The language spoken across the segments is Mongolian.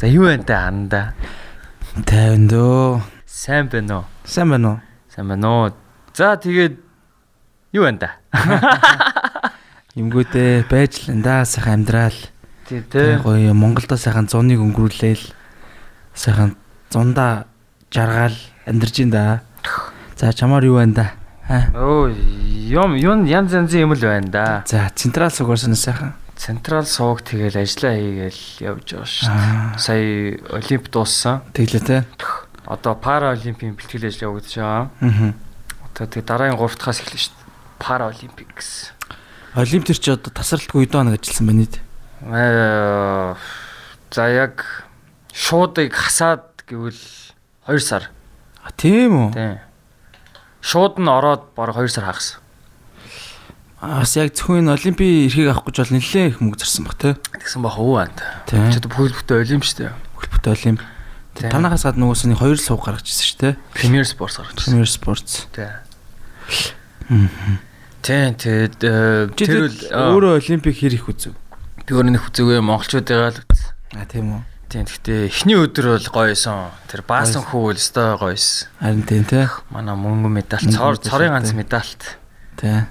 За юу вэ та ханда? 50 дөө. Сайн байна уу? Сайн байна уу? Сайн байна уу? За тэгээд юу вэ та? Юмгүйтэй байж л энэ сайхан амьдрал. Тий. Гоё Монголдо сайхан зуныг өнгөрүүлээл. Сайхан зундаа жаргаал амьдарч ин да. За чамаар юу байна да? Оо юм янз янзын юм л байна да. За централ сугаарсан сайхан. Централ сууг тэгэл ажиллаа хийгээл явж байгаа шүү дээ. Сая олимп дууссан. Тэглээ те. Одоо пара олимпийн бэлтгэл ажил явагдаж байгаа. Одоо тэг дараагийн 3 дахаас эхэлнэ шүү дээ. Пара олимпик гэсэн. Олимп төр чи одоо тасралтгүй удаа хоног ажилласан байна дээ. За яг шуудыг хасаад гэвэл 2 сар. Тийм үү? Тийм. Шууд нь ороод бараг 2 сар хагас. Бас яг зөвхөн олимпийн эрхийг авах гэж бол нэлээд их мөнгө зарсан баг те. Тэгсэн баг хөө анд. Чи одоо бүхэлдээ олимп шүү дээ. Бүхэлдээ олимп. Танахаас гадна нөгөөсний 2 сувг гаргачихсан шүү дээ. Premier Sports гаргачихсан. Premier Sports. Тийм. Тэр өөрөө олимпик хэр их үзв. Би өөрөө нэг үзэвээ монголчуудыгаа л үзсэн. Тийм үү. Тийм. Гэхдээ эхний өдөр бол гоёсон. Тэр баасан хүү л өстой гоёсон. Харин тийм те. Манай мөнгө медаль, цорын ганц медальт. Тийм.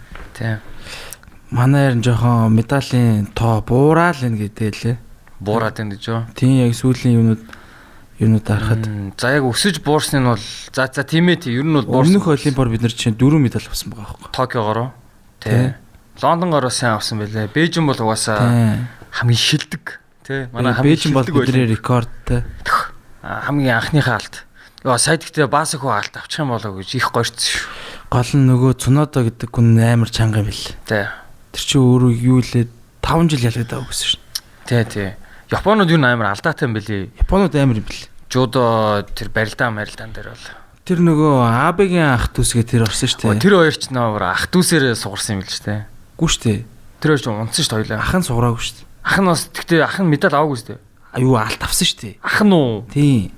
Манай ер нь жоохон медалийн тоо буурал энэ гэдээ лээ. Буураад байна гэж юу? Тийм яг сүүлийн юмнууд харахад. За яг өсөж буурсан нь бол за тийм ээ ер нь бол буурсан. Өмнөх олимпиар бид нар чинь 4 медаль авсан байгаа байхгүй. Токиогоор. Тийм. Лондонгоор сайн авсан байлээ. Бээжин бол угаасаа хамгийн шилдэг. Тий. Манай хамгийн Бээжин бол бидний рекордтэй. Хамгийн анхныхаа алт. Яа сая гэхдээ баасах хөө алт авчих юм болоо гэж их гойрцсон шүү. Гол нь нөгөө Цунодо гэдэг хүн амар чанга юм бил. Тий. Тэр чи өөрөө юу лээ 5 жил ялгадаа өгсөн шүү. Тий. Японууд юу амар алдаатай юм бэлээ. Японууд амар юм бил. Жудо тэр барилдаан дээр бол. Тэр нөгөө Абегийн ах дүүсгээ тэр орсон шүү дээ. Тэр хоёр ч нөр ах дүүсээр сугарсан юм бил шүү дээ. Гү шүү дээ. Тэр хоёр ч унтсан шүү дээ хоёлаа. Ах нь сугараагүй шүү дээ. Ах нь бас гэхдээ ах нь медаль аваагүй шүү дээ. Аюу алт авсан шүү дээ. Ах нь уу? Тийм.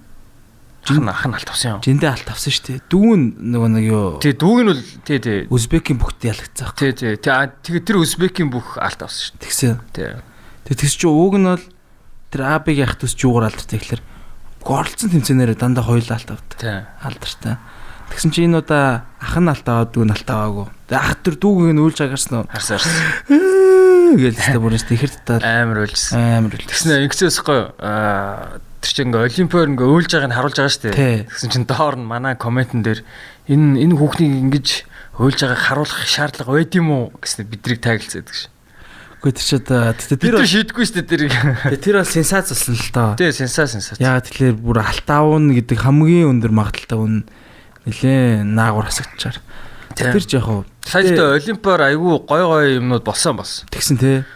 Ах нь алт авсан юм. Жиндээ алт авсан шүү дээ. Дүүн нөгөө нэг юу? Тий, дүүг нь бол тий. Узбекийн бүхт ялгцсан. Тий. Тэгээ тэр Узбекийн бүх алт авсан шүү дээ. Тэгсэн. Тий. Тэгс чи ууг нь бол тэр Абегийн ах дүүс жуугаар алдартай гэхэлэр горлцсон тэмцээнээр дандаа хоёулаа алт авдаг. Тий. Алдартай. Тэгсэн чи энэ удаа ах нь алт аваад дүү нь алт аваагүй. Тэгээ ах тэр дүүгийг нь үйлж агарсан уу? Харсан. Гэлтэй бүрээс тэгэхэр татаад амар үйлжсэн. Тэгснэ ингэсээсгүй тэр чинь ингээ олимпиар ингээ үйлж байгааг нь харуулж байгаа шүү дээ. Тэгсэн чинь доор нь манай комментэн дээр энэ хүүхнийг ингэж үйлж байгааг харуулах шаардлага байд юм уу гэснээр бидрийг тайлцдаг ш. Гэхдээ тэр чи одоо тэр шийдэггүй шүү дээ тэр бол сенсац болсон л тоо. Тий, сенсац. Яагаад тэгэхээр бүр алтаавн гэдэг хамгийн өндөр магадлалтай үн нэлээ наагур хасагдчаар. Тэр ч яг хуу саятай олимпиар айгүй гой юмнууд болсон. Тэгсэн тий.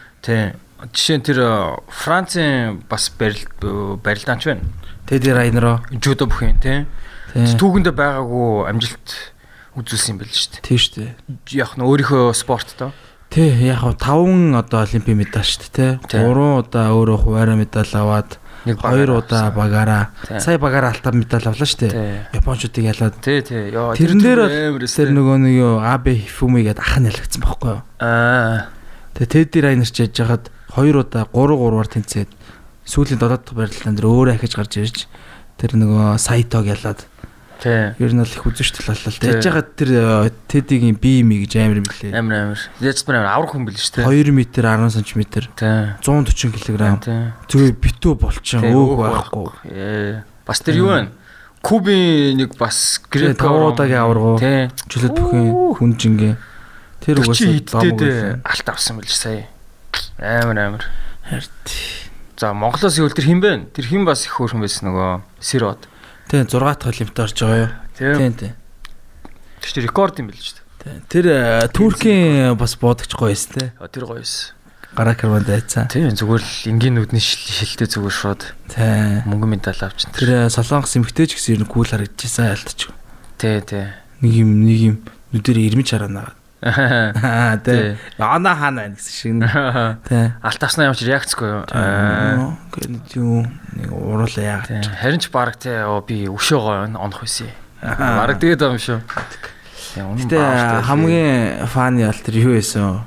Жишээ нь тэр Францын бас барилдаанч байна. Тэдэр айнароо жудо бүхэн тий. Түүхэндээ байгаагүй амжилт үзүүлсэн юм байл шүү дээ. Тийм шүү дээ. Яг нь өөрийнхөө спорттой. Тий, яг хуу 5 одоо олимпийн медаль шүү дээ, тий. 3 удаа өөрөө хуваараа медаль аваад 2 удаа багаараа. Сая багаараа алтар медаль авлаа шүү дээ. Японочдыг ялаад. Тий. Тэрэн дээр тэр нөгөө нэг юу Абе Хифуми гэдэг ах нь ялагдсан байхгүй юу? Тэгээ тэд дээр айнарч яж хахад 2 удаа 3-3-аар тэнцээд сүүлийн 7 дахь барилдаан дээр өөрөө ахиж гарч ирж тэр нөгөө Сайтог ялаад. Тий. Ер нь л их үзэж талаалал. Тэгж хахад тэр тэдийн бие мэ гэж амар юм билээ. Амар. Яаж бүр аврах хүн бил шүү дээ. 2 м 10 см. Тий. 140 кг. Тэгээ битүү болчихсон өөх байхгүй. Бас тэр юу вэ? Кубын нэг бас Грекодагийн аваргуу. Тий. Жилэт бүхэн хүнжингээ. Тэр угаасаа алт авсан байл сая. Амар. Харт. За Монголоос ивэл тэр хэн бэ? Тэр хэн бас их хөөрхөн байсан нөгөө Сирод. Тийм 6 дахь олимпиад орж байгаа юу? Тийм. Тэр рекорд юм байл шүү дээ. Тэр Туркийн бас буудагч гоё эс тээ. Тэр гоё эс. Гараа карванд айцсан. Тийм зүгээр л энгийн нүдний шилтэй зүгээр шууд. Тийм. Мөнгө медаль авчихсан. Тэр солонгос эмэгтэй ч гэсэн ер нь кул харагдчихсан айлтч. Тий. Нэг юм нүдээр ирмэж хараана. Тий. Яна хаана байна гэсэн шиг. Тий. Алт авснаа ямар ч реакцгүй юу? Гэт юу нэг уруулаа яагаад. Харин ч баг тий би өшөөгөө онох байсан. Бараг тэгээд байгаа юм шүү. Гэтэ хамгийн фаны алт тэр юу байсан?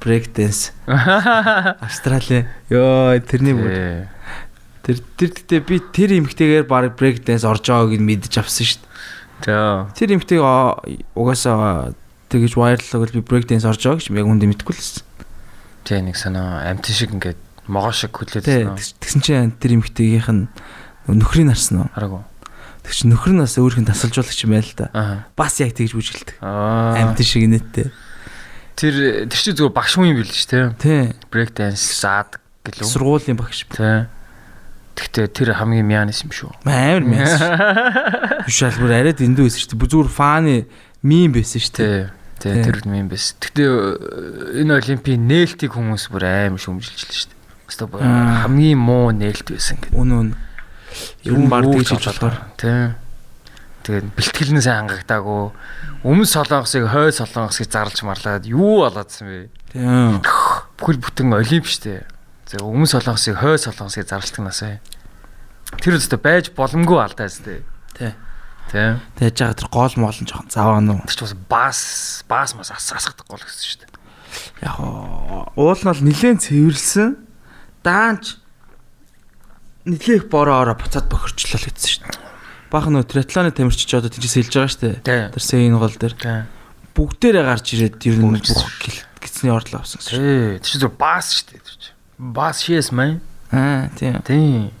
Break dance. Австрали. Йоо тэрний бүр. Тэгтээ би тэр эмэгтэйгээр баг брейк данс орж байгааг нь мэдэж авсан шүү дээ. Тэр эмэгтэйг угаасаа тэгэж вайрлал би брейк данс орж байгааг ч яг үндэ мэдэхгүй л байсан. Тэ нэг санаа амтэн шиг ингээд могоо шиг хүлээсэн. Тэгсэн чинь тэр эмэгтэйгийнх нь нөхрийг харсан уу? Хараагүй. Тэг чи нөхөр нь бас өөрийнх нь тасалжуулагч юм байл л да. Бас яг тэгж бүжгэлдэг. Амтэн шиг нэттэй. Тэр чи зүгээр багш хүн юм бил ч тий. Брейк данс заад гэлөө. Сургуулийн багш. Тий. Гэхдээ тэр хамгийн мяанис юм шүү. Амар мяанис. Бишэл бүр арай дэндүү байсан шүү дээ. Зүгээр фаны мим байсан шүү дээ. Тий. Тэр мим байсан. Гэхдээ энэ олимпийн нээлтийг хүмүүс бүр амар шүмжилжлээ шүү дээ. Өстө хамгийн муу нээлт байсан гэдэг. Үнэн. Ер нь баг тэгж болохоор. Тий. Тэгээд бэлтгэл нь сайн хангагдаагүй. Өмнө солонгосыг хой солонгосыг зарлж марлаад юу болоодсан бэ? Тий. Бүхэл бүтэн олимп шүү дээ. За өмнө солонгосыг хой солонгосыг зарлалтагнасаа. Тэр өстө байж боломгүй алдаа зү. Тий. Тий. Тэгж байгаа тэр гол моолн жоохон заваа нуу. Тэр ч бас мас асгахдаггүй л гэсэн шүү дээ. Яг уул нь бол нилээн цэвэрлсэн. Даанч нилээх бороо буцаад бохирчлоо л гэсэн шүү дээ. Баах нөө триатлоны тамирчид одоо тийчээс хэлж байгаа шүү дээ. Тэр сейн гол дээр. Бүгдээрээ гарч ирээд ер нь бүх гисний орлоо авсан гэсэн шүү. Тэр чинь зөв баас шүү дээ. Баас шээс мэн. Тийм. Тийм.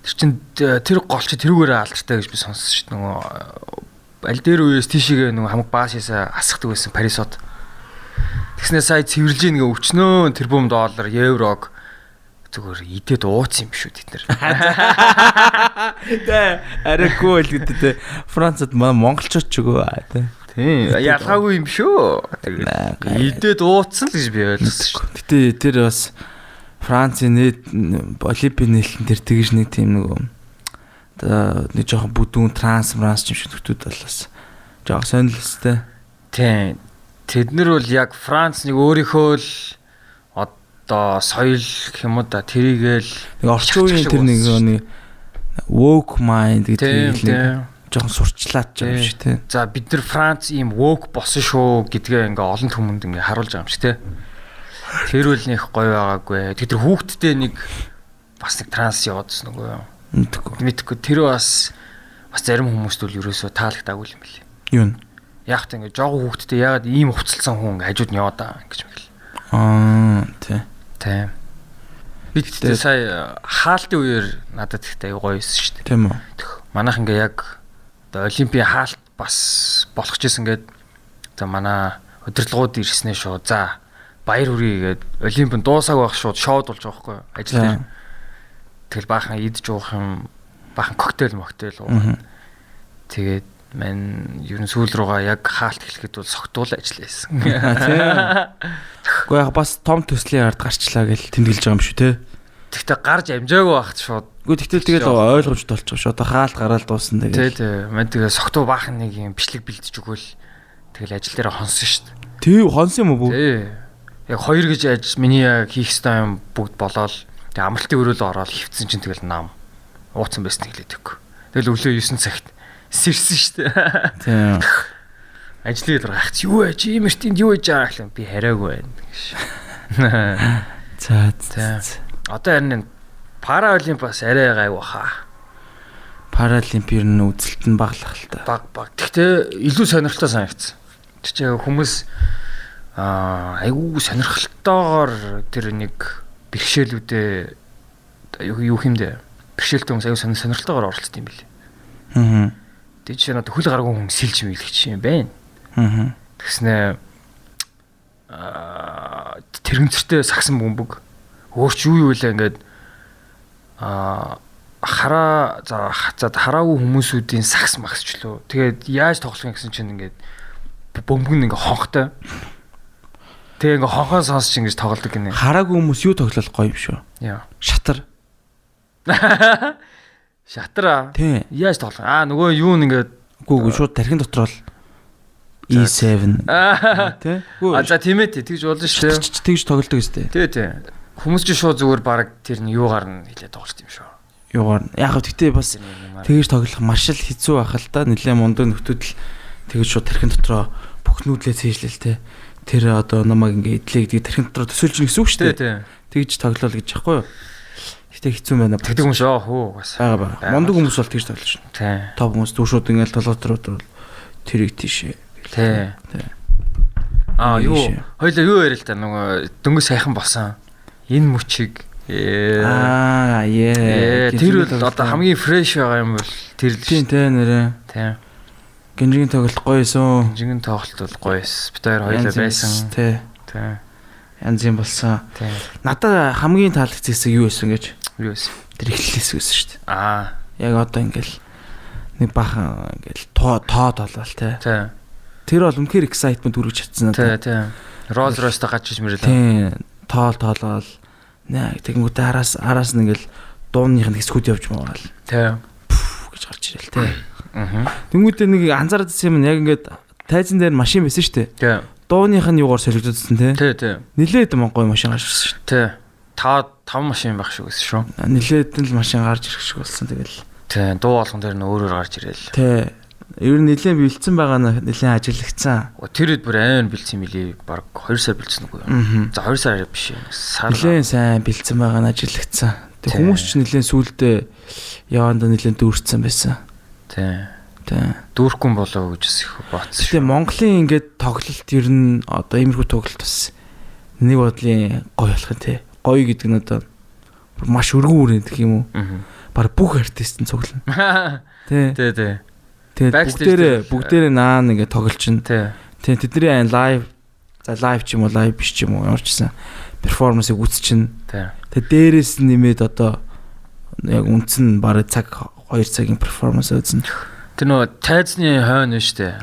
Тэр чинь тэр гол чи тэрүүгээрээ алдартай гэж би сонссон шүү дээ. Нөгөө аль дээр үеэс тийшээгээ нөгөө хамаг баашаасаа асахдаг байсан Парисод. Тэгснээ сая цэвэрлж ийн ингээ өвчнөө тэрбум доллар, еврог зүгээр идээд ууц юм шүү дээ тэр. Тэ арайгүй л гэдэг тэ. Францад монголчууд ч үгүй тэ. Тийм ялгаагүй юм шүү. Идээд ууцсан л гэж би ойлгосон шүү. Гэтэ тэр бас Францын олимпийн нээлтэн тэр тэгж нэг тийм нөгөө нэг жоохон бүдүүн транс юм шиг нөтүүд болоос. Жоох сонирхолтой. Тийм. Тэд нар бол яг Франц нэг өөрийнхөө л соёл гэх юм уу да тэрийгээл нэг орчин үеийн тэр нэг woke mind гэдэг нэг жоохон сурчлаад ч юм шиг тий. За бид нар Франц ийм woke болсон шүү гэдгээ ингээ олон хүмүүнд ингээ харуулж байгаа юм шиг тий. Тэр үл нэг гоё байгаагүй. Тэр хүүхдтэй нэг бас нэг транс яваадсан нөгөө юу. Мэдхгүй. Тэр бас зарим хүмүүст бол ерөөсөө таалагдаагүй юм билий. Юу нь? Яг тэ ингээ жоохон хүүхдтэй ягаад ийм хувцалсан хүн ингээ хажууд нь яваад байгаа гэж мэл. Тий. Тийм. Бид тэ сая хаалтын үеэр надад ихтэй гоё байсан шүү дээ. Тийм үү. Манайх ингээ яг олимпийн хаалт бас болох гэсэн гээд за манай удирдлагууд ирснээ шүү. За баяр хүрээ гээд олимпийн дуусааг байх шууд шоуд болж байгаа хгүй ажил дээр. Тэгэл баахан идж уух юм, баахан коктейл уух. Тэгээд мань ер нь сүүл рүүгээ яг хаалт эхлэхэд бол согтуул ажилласан. Тийм. Гэхдээ яг бас том төслийн ард гарчлаа гэж тэмдэглэж байгаа юм шүү те. Тэгтээ гарч амжаагүй байхад шууд. Гэхдээ тэгэл ойлгомжтой болчих шүү. Одоо хаалт гараад дуусна тэгээд. Тий. Мань тэгээ согтуу баахан нэг юм бичлэг бэлдэж өгөөл тэгэл ажил дээр хонсон шүү дээ. Тий, хонсон юм уу? Тий. Яг хоёр гэж ажил миний яг хийх ёстой юм бүгд болоод тэгээ амралтын өрөөлөө ороод хөвцөн чинь тэгэл нам ууцсан байсан хэлээд өгөх. Тэгэл өглөө 9 цагт сэрсэн шүү дээ. Тийм. Ажлыг гаргах юу вэ? Чи имэртэнд юу хийж байгаа гэхлээр би хараагүй байна гэж. За. Одоо харин Параолимп бас арай гайв баха. Паралимп ер нь үзэлт нь баглах л та. Баг. Гэхдээ илүү сонирхолтой санагдсан. Тэр чинь хүмүүс айгүй сонирхолтойгоор тэр нэг бэрхшээлүүдээ юу хэмдэ бэрхшээлтэй хүмүүс айгүй сонирхолтойгоор оролцсон юм билээ. Тэг чи надад хөл гараагүй хүн сэлж мэлгч юм байна. Тэгснэ тэрэгцэртэй сагсан бөмбөг өөрч юу вэ ингээд хараагүй хүмүүсүүдийн сагс магсчлөө. Тэгээд яаж тоглох гэсэн чинь ингээд бөмбөг нь ингээд хонхтой. Тэгээ ингээд хонхоо сонсч ингэж тоглодог гинэ. Хараагүй хүмүүс юу тоглох гоё юм шүү. Яа. Шатар. Шатар. Тий. Яаж тоглох? Нөгөө юу нэгээд үгүй шууд тархин дотор бол E7. Тий. За тийм ээ тэгж болно шүү. Тэгж тоглодог өстэй. Тий. Хүмүүс ч шууд зүгээр баг тэр нь юугаар нь хэлээд тоглолт юм шүү. Юугаар нь. Яг гэхдээ бас тэгж тоглох маш л хэцүү байх л да. Нилээ мундаг нөхдүүд л тэгж шууд тархин дотроо бүх нүүдлээ цээжлэл тий. Тэр одоо намайг ингээ идлээ гэдгийг тархин дотроо төсөөлж гин гэсэн үг шүү дээ. Тэгж тоглоол гэж яахгүй юу? Гэтэ хэцүү байна. Тэгдэг юм шүү хөө бас. Бага. Мондөг хүмүүс бол тэгж тоглож шин. Тий. Топ хүмүүс дүүшүүд ингээл толготрууд бол тэрийг тийшээ. Тий. Юу хоёлаа юу яриа л та нөгөө дөнгөж сайхан болсон. Энэ мөчиг тэр бол одоо хамгийн фрэш байгаа юм бол тэр л шүү. Тий нэрээ. Тий. Гинжигийн тоглолт гоё эсэн. Гинжигийн тоглолт бол гоё эс. Бид хоёр хоёлаа байсан. Тий. Тий. Янз юм болсон. Тий. Надад хамгийн таалагдсан хэсэг юу байсан гэж? Юу байсан? Тэр эхлэлээс байсан шүү дээ. Яг одоо ингээл нэг бахан ингээл тоо толол тий. Тий. Тэр бол үнэхээр excitement үргэж чадсан надад. Тий. Rolls Royce-та гачиж мөрөлөө. Тий. Тоолол. Наа тэгмүүдээ араас нь ингээл дууных нь хэсгүүд явж маагаал. Тий. гэж гарч ирэл тий. Тэнгүүдээ нэг анзаараад ирсэн юм яг ингээд тайзан дээр машин байсан шүү дээ. Тий. Дууных нь юугаар солигдсон тий. Тий. Нилээд гоё машин гарч ирсэн шүү дээ. Тий. 5 машин байх шүү гэсэн шүү. Нилээд л машин гарч ирэх шиг болсон тэгэл. Тий. Дуу болгон дээр нь өөрөөр гарч ирэл. Тий. Ер нь нилээн бэлдсэн байгаа нь нилээн ажиглагцсан. Тэр хэд бүр айн бэлдсэн юм лээ. Бараг 2 сар бэлдсэн үгүй юу? За 2 сар биш юм. Сар. Нилээн сайн бэлдсэн байгаа нь ажиглагцсан. Тэг хүмүүс ч нилээн сүулдэ яванда нилээн дүүрцсэн байсан. Тий. Дүүрхгүй болоо гэж их бодсон шүү. Тэгээ Монголын ингээд тоглолт ер нь одоо иймэрхүү тоглолт бас нэг бодлын гоё болох юм тий. Гоё гэдэг нь одоо маш өргөн үрэн гэх юм уу? Бараг бүх артист нь цуглана. Тий. Тэгээ бүгдээрээ наан ингээд тоглож чинь. Тий. Тэдний лайв ч юм уу лайв биш ч юм уу ямар ч гэсэн перформансыг үзчихнэ. Тэгээ дээрээс нэмээд одоо яг үндсэн бараг цаг 2 цагийн перформанс үзэн. Тэр нөгөө тайзны хойно нь штэ.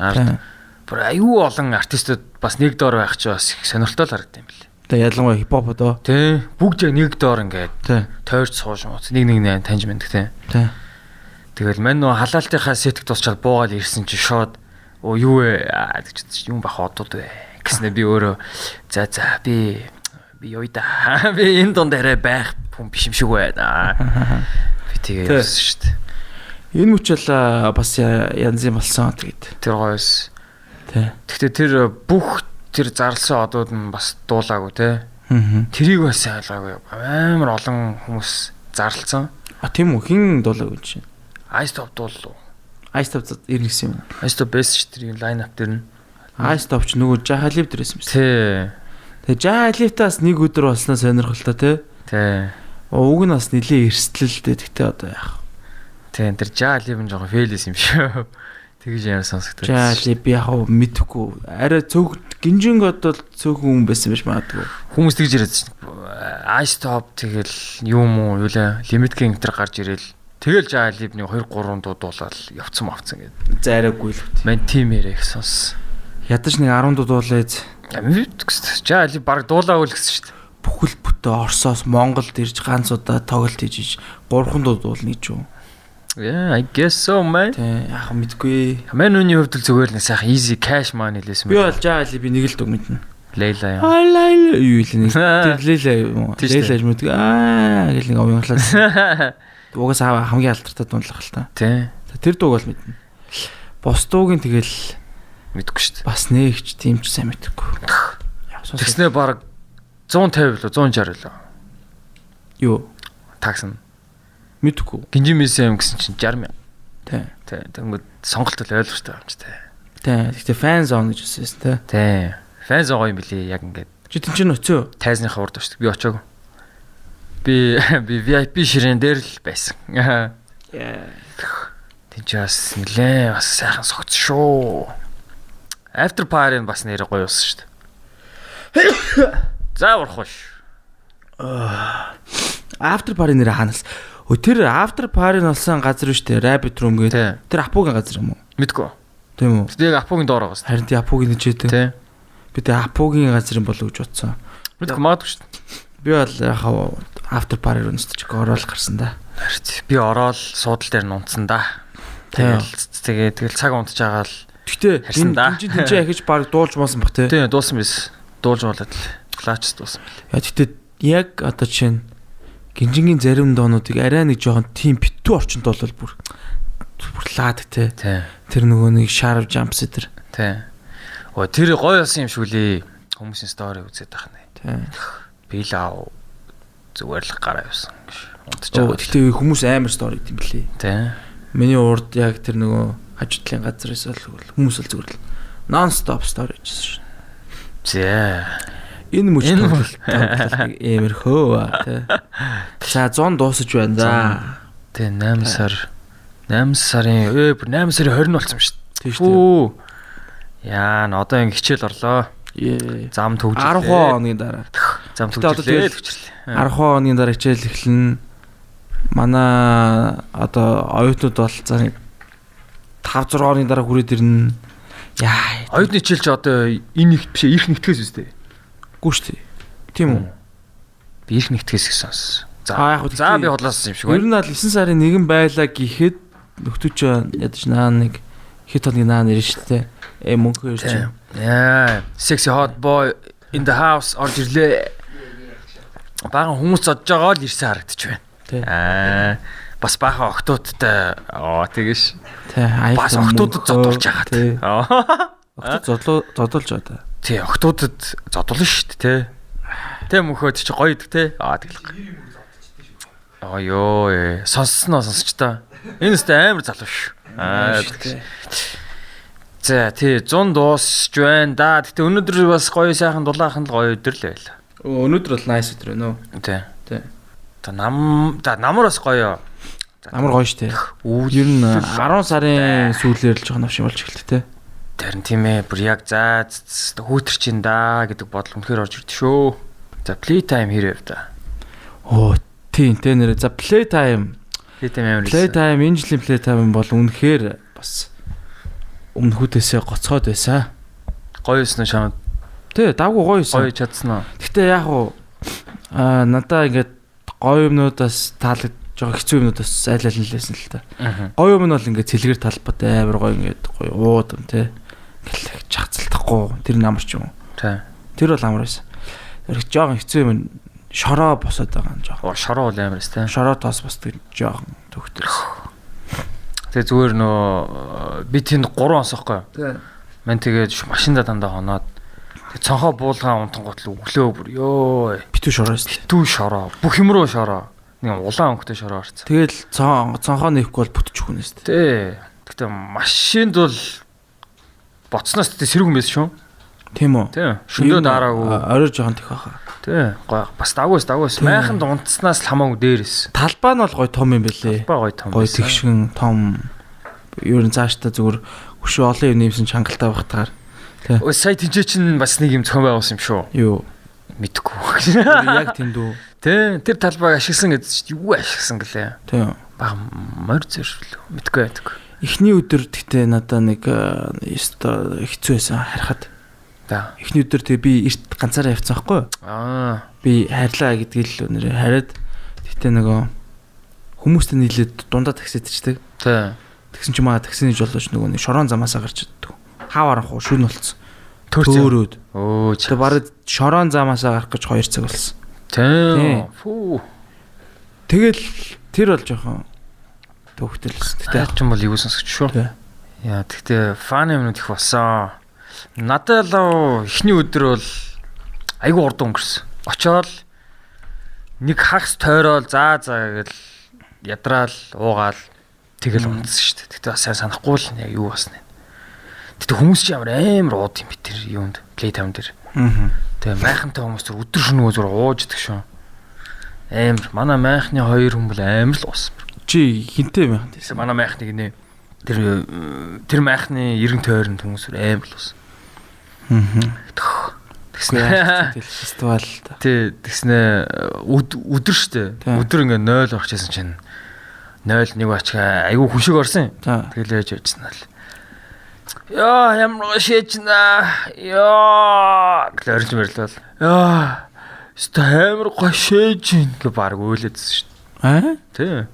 Бүр аюу олон артистууд бас нэг доор байх чи бас их сонирхолтой л харагдсан юм бэл. Тэгээ ялангуяа хипхоп одоо тий бүгд яг нэг доор ингээд тойрч сууж мууц нэг таньж мэддэг тий. Тэгэл мань нөгөө халаалтынхаа сетик тусчаад буугаад ирсэн чи шууд юу вэ гэж юм бах одууд вэ гэснээр би өөрөө за би юу да би энэ донд арай байх хүн биш юм шиг байна. Би тэгээ явсан шүү дээ. Энэ мөчөл бас янз юм болсон тэгээд. Тэр гоёс. Тий. Гэхдээ тэр бүх тэр зарлсан одууд нь бас дуулаагүй те. Тэрийг бас ялгаагүй. Амар олон хүмүүс зарлцсан. Тийм үү? Хин дуулаагүй чинь. Ice Top дууллаа. Ice Top ирнэ гэсэн юм. Ice Top бэс шүү дээ лайн ап дээр нь. Ice Top ч нөгөө Jahaliv дээрсэн байсан. Тий. Тэгээ Jahalivтаас нэг өдөр болсноо сонирхолтой те. Тий. Уг нь бас нилээ эрсдлэлтэй. Гэхдээ одоо яах. Тий. Тэр Jahaliv нь жоохон фейлс юм шүү. Тэгж яар сонсогдсон. Jahaliv би яг мэдхгүй. Арай гинжинг одоо цөөхөн хүн байсан биш магадгүй. Хүмүүс тэгж яриад чинь. Ice Top тэгэл юм уу юу лээ. Limit King тэр гарч ирэл. Тэгэл Jahaliv-ний 2 3 дуу дуулаад явцсан гэдэг. Зайраагүй л. Мэн тим яриа их сонс. Ядаж нэг 10 дуу дуулаад Jahaliv баг дуулаагүй л гэсэн шүү дээ. Бүхэл бүтэ Оросоос Монголд ирж ганц удаа тоглолт хийж 3 дуу дуулна гэж юу? Yeah, I guess so man. Тэ яах мэдгүй. Мэн үний хувьд л зүгээр нэг сайхан easy cash money лээсэн байна. Би бол Jahaliv нэг л дуу мэднэ. Layla юм. Layla юу л нэг. Тэр Layla юм. Layla мэдгүй. Гэл нэг уянглаа. Угаас хамгийн алдартай дунлах л та. Тий. Тэр дууг бол мэднэ. Бос дуугийн тэгэл мэдгүй шүү дээ. Бас нэгч тийм ч сайн мэдгүй. Тэгснээ баг 150 лөө 160 лөө. Юу? Таксан. Мэдгүй. Гинжимээсээ юм гэсэн чинь 60 мянга. Тий. Тэнгүүд сонголт л ойлгомжтой юм ч тий. Тий. Гэхдээ fan zone гэж үсэс тий. Тий. Fan zone юм билий яг ингээд. Чи тэн чинь өцөө. Тайзныхаа урд шүү дээ. Би очоогүй. Би VIP ширээн дээр л байсан. Яа. Тинчээс нэлээ бас сайхан согц шүү. After party нь бас нэр гоё болсон шүү дээ. Заавар хош. After party нэр хаанаас? Тэр after party нь болсон газар шүү дээ. Rabbit room гэдэг. Тэр Апугийн газар юм уу? Мэдгүй. Тийм үү? Тэгээд Апугийн доор байгаа шүү. Харин тий Апугийн нэжээтэй. Тий. Би тэгээ Апугийн газар юм болов гэж бодсон. Мэдгүй магадгүй шүү дээ. Би бол яхаа after party руу нөстөж ороод гарсан да. Би ороод суудал дээр нунцсан да. Тэгэл цаг унтж байгаа л. Гэтэ энэ ахиж баг дуулж муусан бах те. Тий, дуулсан биз. Дуулж болоод л клач дуулсан бэл. Гэтэ яг одоо жишээ нь гинжингийн зарим доонуудыг арай нэг жоохон тийм битүү орчинд бол бүр лаад те. Тэр нөгөө нэг sharp jumps тэр. Тий. Тэр гоё болсон юм шиг үлээ. Хүмүүсийн story үзээд байх нэ. Тий. Би л зүгээр л гараа явсан. Тэгтээ хүмүүс амар стори гэм блий. Тий. Миний урд яг тэр нөгөө хажуудлын газраас л хүмүүс л зүгээр л нон стоп стори хийжсэн шин. Зэ. Энэ мөч эмэрхөө тий. За 100 дуусаж байна за. Тий 8 сарын 8 сарын 20 болсон юм шүү. Тий шүү. Яа, одоо ингэ хичээл орлоо. Зам төгжлээ. 10 хоногийн дараа. Зам төгжлээ. 10 хоногийн дараа хичээл эхэлнэ. Манай одоо оюутнууд бол за 5-6 хоногийн дараа хүрээд ирнэ. Яа. Оюутны хичээл ч одоо энэ их биш их нэгтгэс үстэй. Гүү штэ. Тийм үү? Би их нэгтгэс гэсэн сонс. За би хотлооссон юм шиг байна. Ер нь л 9 сарын 1 байлаа гэхэд нөхдөч ядаж наа нэг хит хоногийн наа нэр штэ. Мөнхөө ирж байна. Яа, sexy hot boy in the house орж ирлээ. Бага хүмүүс зодж байгаа л ирсэн харагдаж байна. Бас баха октоодтай тэгэж. Бас октоодод зодуулж байгаа тий. Октод зодуулж байгаа. Тий, октоодод зодуулна шүү дээ тий. Тэ мөхөд чи гоё идэг тий. Тэглэг. Ёо, сонссноо сонсч та. Энэ өстэй амар залуу шүү. За тий 100 дуусч байна да. Гэтэ өнөөдөр бас гоё сайхан дулаахан л гоё өдөр л байла. Өнөөдөр бол nice өдөр байна уу? Тий. Намараас гоё. Амар гоё штэ. Ер нь 10 сарын сүүлээр л жоохон навшин болж эхэлтэ те. Харин тийм ээ. Бүр яг хүүтэр чин да гэдэг бодол үнэхээр орж ирдэ шүү. За play time хэрэг да. Тийм те нэрэ. За play time. Play time амар. Play time энэ жилийн play time бол үнэхээр бас өмнөхүүдээсээ гоцгоод байсан. Гоё юусэн шаа. Тэ давгүй гоё юусэн. Гоё чадсан уу. Гэтэ яг уу надаа ингээд гоё юмнуудаас таалагдж байгаа хэцүү юмнуудаас айл нэлээсэн л та. Гоё юм нь бол ингээд цэлгэр талбартай амар гоё ингээд гоё уудам те. Гэлэх чагцалтахгүй тэр нь амар ч юм уу. Тэр бол амар байсан. Тэр жоохон хэцүү юм шороо босоод байгаа юм жоохон. Шороо бол амар эс те. Шороо тоос босдог жоохон төгтөрс. Тэгээ зүгээр нөө би тэнд 3 онсохгүй. Мэн тэгээд машиндаа дандаа хоноод цонхоо буулгаан унтангууд л өглөө бүр ёо. Битүү шороос. Битүү шороо. Бүх юм руу шороо. Нэг улаан өнгөтэй шороо орсон. Тэгэл цонхоо нэхгүй бол бүтчих хүн нэст. Тий. Гэтэ машинд бол боцноос тэ сэрүүн байсан шүү. Тийм үү? Тий. Шөндөө дараагүй. Орой жоохон тех баха. Тий. Гоё. Бас дагуус. Майханд унтснаас л хамаагүй дээрээс. Талбай нь бол гоё том юм бэлээ. Талбай гоё том. Гоё тэгшгэн том. Ер нь цаашдаа зүгээр хөшөө олон юм нэмсэн чангалтай багтаар. Тий. Сая тийч чинь бас нэг юм зохион байгуулсан юм шүү. Юу? Мэдгүй. Яг тэндүү. Тий. Тэр талбайг ашигласан гэдэг чинь юу ашигласан гэлээ. Тий. Баг морь зөрлөө. Мэдгүй байдаг. Эхний өдөр гэхдээ надаа нэг ёстой хэцүү байсан харахад. За. Эхний өдөр тэгээ би эрт ганцаараа явцсан байхгүй юу? Би хайрлаа гэдгийг л нэрээ хариад гэхдээ нөгөө хүмүүстэй нийлээд дундаа таксидчдэг. Тий. Тэгсэн чи маа таксины жолооч нөгөө нэг шорон замаасаа гарч иддэг. Хав арахгүй шүн болцсон. Төрөөд. Тэгээ бараг шорон замаасаа гарах гэж 2 цаг болсон. Тий. Фүү. Тэгэл тэр бол жоохон төвхтөлсөн. Тэгтээ ч юм бол юу сонсогч шүү. Яа, тэгтээ фан юмнууд их болсон. Надад л эхний өдөр бол айгүй урд өнгөрсөн. Очоод нэг хагас тойрол заа гэл ядраал уугаал тэгэл унтсан шүү дээ. Тэгтээ бас сайн санахгүй л яг юу басна. Тэгтээ хүмүүс ч амар ууд юм бит тэр юунд play time дээр. Тэгээ майхантай хүмүүс тэр өдөр шөнөгүй зур ууждаг шүү. Амар манай майхны 2 хүн бол амар л уусан. Чи хинтээ майхан тийм. Манай майхныг нэ тэр майхны 90 тойронд хүмүүс амар л уусан. Тэгснэ фестивал та. Тий, тэгснэ өдөр штэ. Өдөр ингээ 0 орчихсан чинь 0-1 ачгаа айгүй хүшиг орсон. Тэгэл яаж яжсан л. Яа, ямар шээчнаа. Яа, гэж орж мэрлээ. Яа, өстө амар гошээж ин гэ баг өөлөөдсөн штэ. Тий.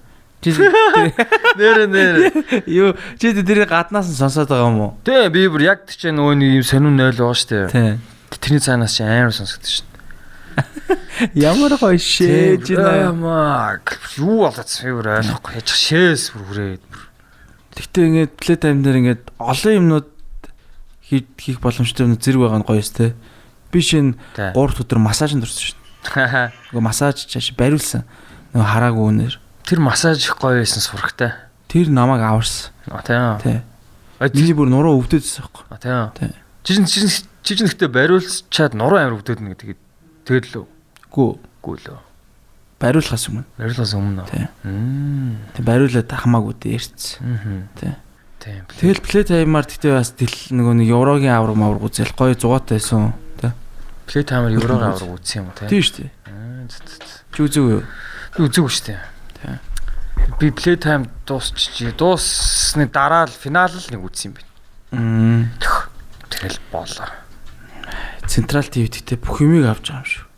Нэр. Юу, чи тэрийг гаднаас нь сонсоод байгаа юм уу? Тий, би бүр яг тийч нөгөө нэг юм сонин 0 байгаа штэ. Тий. Тэрний цаанаас чи амар сонсогдсон штэ. Ямар гоё шээж байна. Юу болоодсан юу ойлгохгүй. Яж шээс бүр хүрээд. Тэгтээ ингээд плей тайм дээр ингээд олон юмнууд хийх боломжтой юм зэрэг байгаа нь гоё өстэй. Би шинэ 3 өдөр массажинд орсон штэ. Нөгөө массаж чааш бариулсан. Нөгөө хараагүй үнээр. Тэр массаж их гоё байсан сурагтай. Тэр намайг аварсан. Тийм. Миний бүр нуруу өвдөдсөн байхгүй. Тийм. Жижиг ихтэй бариулчаад нуруу амар өвдөднө гэдэг. Тэгээд л гүү лөө. Бариулахаас өмнө. Тийм. Тэг бариулаад хамаагүй дээрсэн. Тийм. Тийм. Тэгэл плей таймаар тэгтээ бас нөгөө нэг еврогийн авраг мавраг үзэл гоё 100-аатай байсан. Тийм. Плей таймаар еврогийн авраг үзсэн юм уу тийм. Тийм шүү дээ. Чи үзээгүй юу? Үзээгүй шүү дээ. Тийм. Би плей тайм дуусны дараа л финал л нэг үзсэн юм байна. Тэгэл болоо. Централ ТV тэгтээ бүх юмыг авч байгаа юм шүү.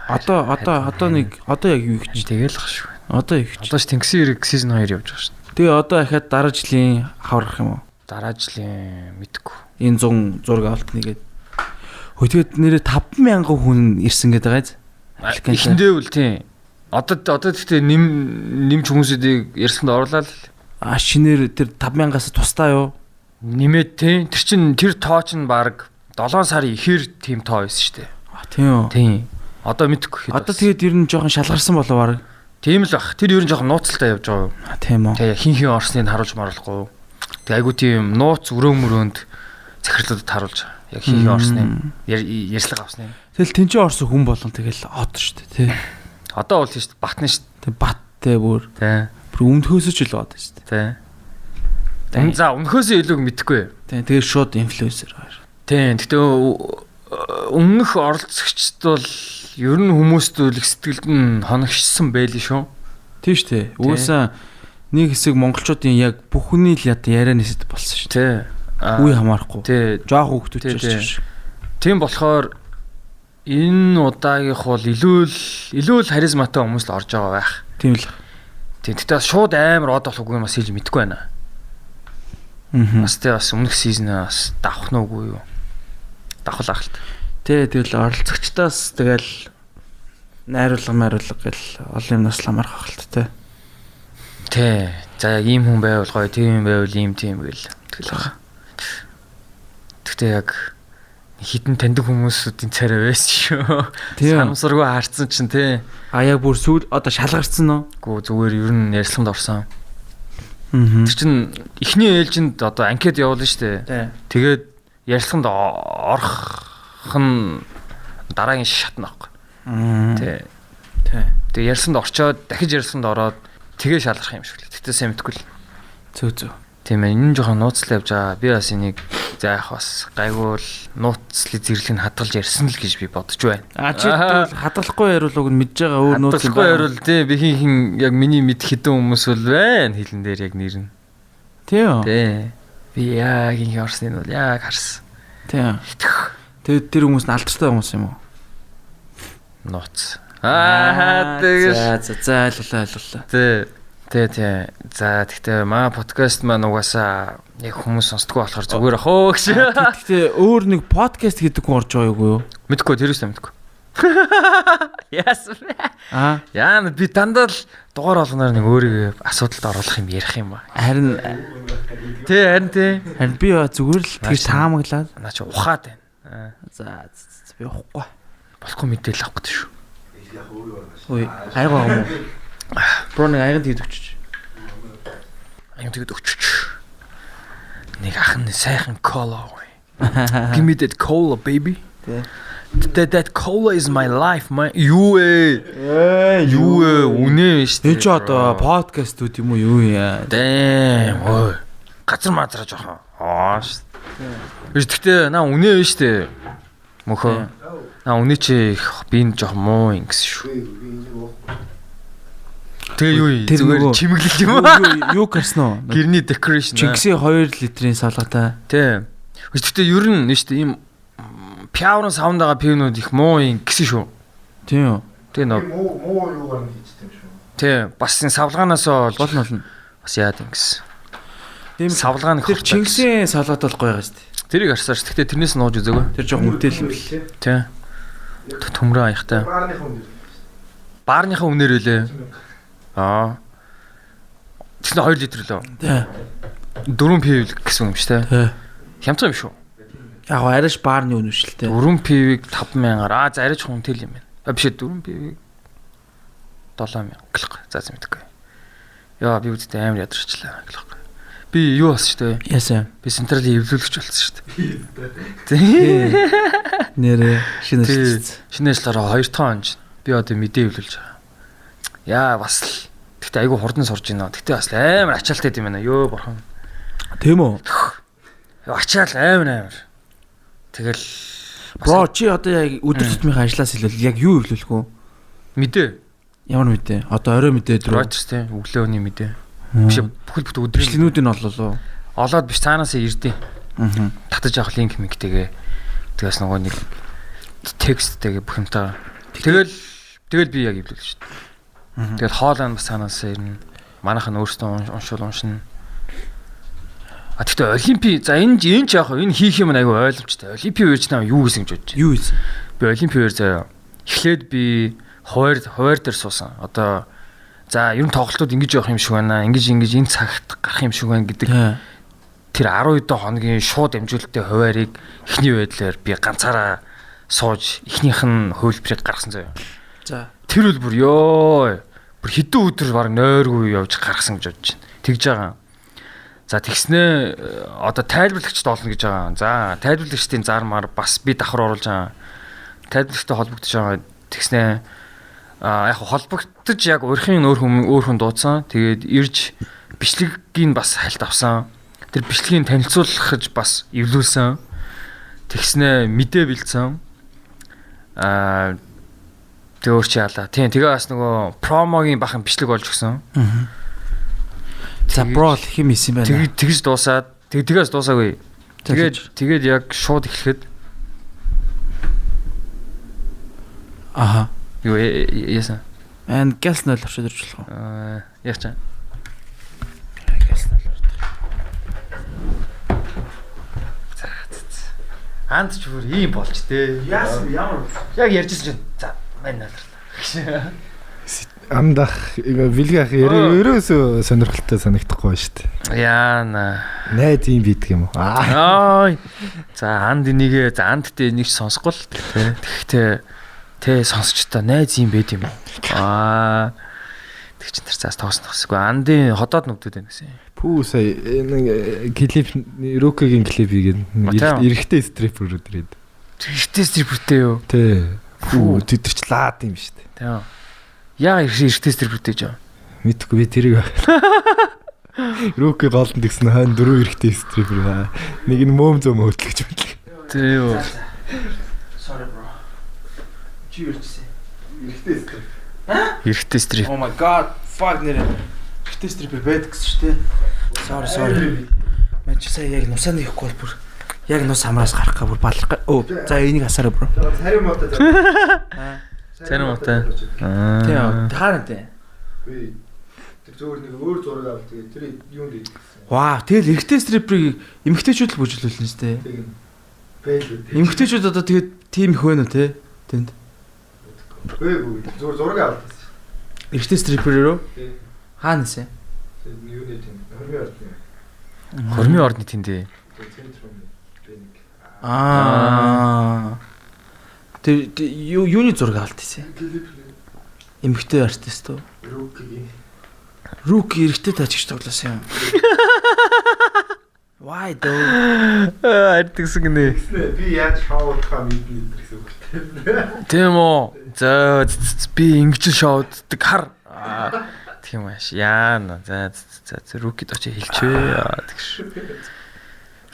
Одоо яг юу их тэгэл ах шүү. Одоо их. Одоо ч Тэнгисийн эрэг сизон 2 явж байгаа шүү. Тэгээ одоо ахаад дараа жилийн хаврах юм уу? Дараа жилийн мэдгүй. Энэ 100 зураг авалт нэгээд. Хөөе тэгээд нэрээ 50000 хүн ирсэн гэдэг байгаа. Эхэндээ үл тийм. Одоо тэгтээ нэмж хүмүүсүүдийг ярьсанд орлаа л. Шинээр тэр 50000-аас тусдаа юу? Нэмээд тийм. Тэр тоо чинь баг 7 сарын ихэр тийм тоо байсан шүү дээ. Тийм үү? Тийм. Одоо мэдгүй. Одоо тэгээд ер нь жоохон шалгарсан болоо баг. Тийм л бах. Тэр ер нь жоохон нууцтай явж байгаа юу? Тийм үү. Тэгээ хин орсныг харуулж маруулахгүй. Тэгээ айгу тийм нууц өрөөмөрөөнд захирлуудад харуулж байгаа. Яг хин орсныг ярьслага авсныг. Тэгэл тэнцээ орсон хүн болгон тэгэл од шүү дээ, тий. Одоо бол шүү дээ батна шүү дээ. Тэг баттэй бүр. Тий. Бүр өмдхөөсөө ч илүү од шүү дээ. Тий. За өмнөхөөсөө илүү мэдхгүй. Тий. Тэгээ шууд инфлюенсер хоёр. Тий. Гэтэ өмнөх оролцогчд бол ер нь хүмүүст үл сэтгэлд нь хоногшсон байли шүү. Тийм шүү дээ. Уусаа нэг хэсэг монголчуудын яг бүхний л ярианаас болсон шүү. Тий. Үе хамаарахгүй. Тий. Жоох хүүхдүүд ч шүү. Тийм болохоор энэ удаагийнх бол илүү л харизматай хүмүүс л орж байгаа байх. Тийм л. Тийм. Гэтэ шууд амар од болох үгүй бас хэлж мэдэхгүй байна. Бас өмнөх сизнээс давах нь үгүй юу? Давхал ахалт. Тэгэл оролцогчдоос тэгэл найруулга гэл олон юмнаас ламарх ахалт тий. За ийм хүн байвал гоё, тийм байвал ийм тийм гэл тэгэл байгаа. Тэгтээ яг хитэн таньдаг хүмүүсүүдийн царай байсан шүү. Санамсаргүй хаарцсан чинь тий. Яг бүр сүүл одоо шалгарцсан уу? Гүү зүгээр ер нь ярьсламд орсон. Тэр чинь эхний ээлжинд одоо анкет явуулна шүү дээ. Тэгээд ярьсламд орох нь дараагийн шатна аахгүй. Тий. Тэгээ ярьсанд орчоод дахиж ярьсанд ороод тэгээ шалгарах юм шиг л. Тэгтээ сайн мэдгүй л. Зөө. Тийм ээ. Энэ жоохон нууцлал явж байгаа. Би бас энийг заах бас гайгүй л нууцлыг зэрлэг хадгалж ярьсан л гэж би бодож байна. Чи хадгалахгүй яриул уг нь мэдж байгаа өөр нууц юм байна. Хадгалахгүй яриул тий. Би хин яг миний мэд хідэн хүмүүс бол байна. Хилэн дээр яг нэр нь. Тийм үү? Тий. Би яг энэ орсныг бол яг харсан. Тийм. Тэгээд тэр хүмүүс нь алдартай хүмүүс юм уу? Нууц. Тэгээд за ойлголоо. Тий. За тэгтээ маа подкаст маань угаасаа яг хүмүүс сонсдгоо болохоор зүгээр ахоо гэж. Тэгтээ өөр нэг подкаст гэдэг хүн орж байгаа юу? Мэдгүй тэрөөсөө мэдгүй. Яа би дандаа л дугаар олгоноор нэг өөрийгөө асуудалд оруулах юм ярих юм ба. Харин би зүгээр л тэгж таамаглаад наа чи ухаад байна. За би ухахгүй. Болохгүй мэдээлэл авах гэдэг шүү. Ой, айгаа юм уу? Бро нэг айганд хийд өгч. Нэг ахын сайхан кола. Give me that cola baby. That cola is my life my. Юу үнэ шүү дээ. Энд ч одоо подкаст үү юм уу юу яа. Damn. Ой. Газар мазраа жоохон. Шүү. Гэхдээ наа үнэ шүү дээ. Мөхөө. Наа үнэ чи би энэ жоохон муу юм гэсэн шүү. Тэгээ юу зүгээр чимэглэл юм аа. Юу гарсан уу? Гэрний decoration. Чингисийн 2 литрийн салгатай. Тийм. Гэхдээ ер нь нэштэй ийм пиаврын саунд байгаа пивнууд их муу юм гэсэн шүү. Тийм үү? Тийм нөө. Муу юугаар нь хийжтэй юм шүү. Тийм. Бас энэ савлгаанаас болно. Бас яад юм гэсэн. Тийм савлгааны тэр Чингисийн салгат бол гоё байгаа шүү дээ. Тэрийг харсаар шүү. Гэхдээ тэрнээс нууж үзээгөө. Тэр жоох мөрдөл юм бэл. Тийм. Төмрөө аяхтай. Баарныхаа үнээр үлээ. Тэгсэн 2 литр лөө. Тийм. 4 пив гэсэн юм шүү дээ. Хямдхан юм шүү. Яг арайш баарны үнэ шүү дээ. 4 пивийг 50000-аар. За арайч хүн тэл юм байна. Биш 4 пивийг 7000 гэлэхгүй. За мэдхгүй. Яа би үсттэй амар ядарчлаа гэлэхгүй. Би юу болсон шүү дээ. Яасан. Би централийн эвлүүлэгч болсон шүү дээ. Нэрээ шинэ ажиллаараа 2 тонж би одоо мэдээ эвлүүлж байгаа. Яа бас л тэгтээ айгүй хурдан сурж байна. Тэгтээ бас амар ачаалтай юм байна. Ёо бурхан. Тийм үү? Ачаал амар. Тэгэл бро чи одоо яг өдөр тутмын ажлаас илүү яг юу эвлүүлэх үү? Мэдээ. Ямар мэдээ? Одоо орой мэдээ дөрөв. Reuters тийм өглөөний мэдээ. Биш бүхэл өдрийн бичлэгнүүдийг нь оллоо. Олоод биш цаанаасаа ирдээ. Аа. Татаж авах линк мэгтэйгээ. Тэгээс нөгөө нэг тексттэйгээ бүх юмтаа. Тэгэл би яг эвлүүлж шүү дээ. Тэгэл хоолойн бас цаанаасаа ирнэ. Манайхан өөрсдөө уншина. А тэгтээ олимпи за энэ ч яах вэ? Энэ хийх юм айгүй ойлгомжтой. Олимпи үеч наа юу гэсэн гэж бодож байна. Юу гэсэн? Би олимпи үеэр заяа. Эхлээд би хуваар дээр суусан. Одоо за ер нь тоглолтууд ингэж явах юм шиг байна. Ингэж энэ цагт гарах юм шиг байна гэдэг. Тэр 12 хоногийн шууд амжилттай хуваарийг эхний байдлаар би ганцаараа сууж эхнийх нь хөвлбөрийг гаргасан заяа. За тэр үл бүр ёо. Бүр хэдэн өдөр баг нойргүй явж гаргасан гэж бодож байна. Тэгж байгаа. За тэгснээ одоо тайлбарлагчд олно гэж байгаа. За тайлбарлагчдын зармаар бас би давхар оруулж байгаа. Тайлбарлагчтай холбогдож байгаа. Тэгснээ яг холбогдож яг урьхын өөр хүн дуудсан. Тэгээд ирж бичлэгийг бас хальт авсан. Тэр бичлэгийг танилцуулах бас эвлүүлсэн. Тэгснээ мэдээ бэлдсэн. Тэг өөр чи яалаа. Тийм тэгээ бас нөгөө промогийн бахан бичлэг болж гисэн. За бро л хэм исэн байна. Тэгж дуусаад тэгээс дуусаагүй. Тэгээд яг шууд эхлэхэд аха. Юу яасан? And gas 0 авчиж иржлэх үү? Яг чам. Gas 0 авчих. Анд ч бүр ийм болч тээ. Яасан ямар яг ярьжсэн чинь за мань наалаа. амдах бэлгэх ерөөсөө сонирхолтой санагдахгүй шүү дээ. Яана. Найз юм бидэг юм уу? Аа. За анд энийгээ за андтэй нэг сонсохгүй л тээ. Тэгтээ сонсч та найз юм байд юм уу? Аа. Тэг чин тэр цаас тооснохгүй. Андын ходоод нүгдүүд байна гэсэн. Пүү сая нэг клип Рокигийн клипийг эрэхтэй стриперүүд ирээд. Эрэхтэй стрипертэй юу? Тий. Пүү тэр ч лаад юм шүү дээ. Тийм. Яа эрэхтэй стрипертэй жаа. Мэдхгүй би тэрийг Роки голдон гэсэн хань дөрөв эрэхтэй стрипер. Нэг нь мөөм зөөм хөтлөж байлаа. Тийм үү. Sorry bro. Чи юурчсэн? Эрэхтэй стрип. Эрэхтэй стрип. Oh my god. Fuck нэр. Эрэхтэй стрипер байдаг гэсэн шүү дээ. Sorry. Мэн чи сая яг нусаа нэхгүй бүр яг нус хамраас гарах га бүр балах. Оо за энийг асаараа бро. Царим мото. Царим мото. Тийм таарантай. Би тэр зөвөр нэг өөр зураг авал тэгээ тэр юунд ийдсэн. Вау тэгэл эрэхтэй стриперийг эмгтээчүүд л бүжиглүүлнэ шүү дээ. Тэг юм. Бэлүүд. Эмгтээчүүд одоо тэгээд тим их байна уу те? Тэнд. Бэгүй зөвөр зураг авал. Эрэхтэй стриперөө Тэг. хаанаас? Юуны тийм. Хөрмийн ордны. Хормын ордны тэндээ. Центрумны. Тэр юуны зураг авалт ийсэн? Эмгтээ артист уу? Руки эрэхтэй таачигч тоглосон юм. Why though? Ардгсан гинэ. Би яаж шоудхаа мэднэ гэсэн үг. Тийм үү. За би ингэж шоуддаг хар. Тийм маш. Яана. За рукид очиж хэлчихвээ. Тэгш.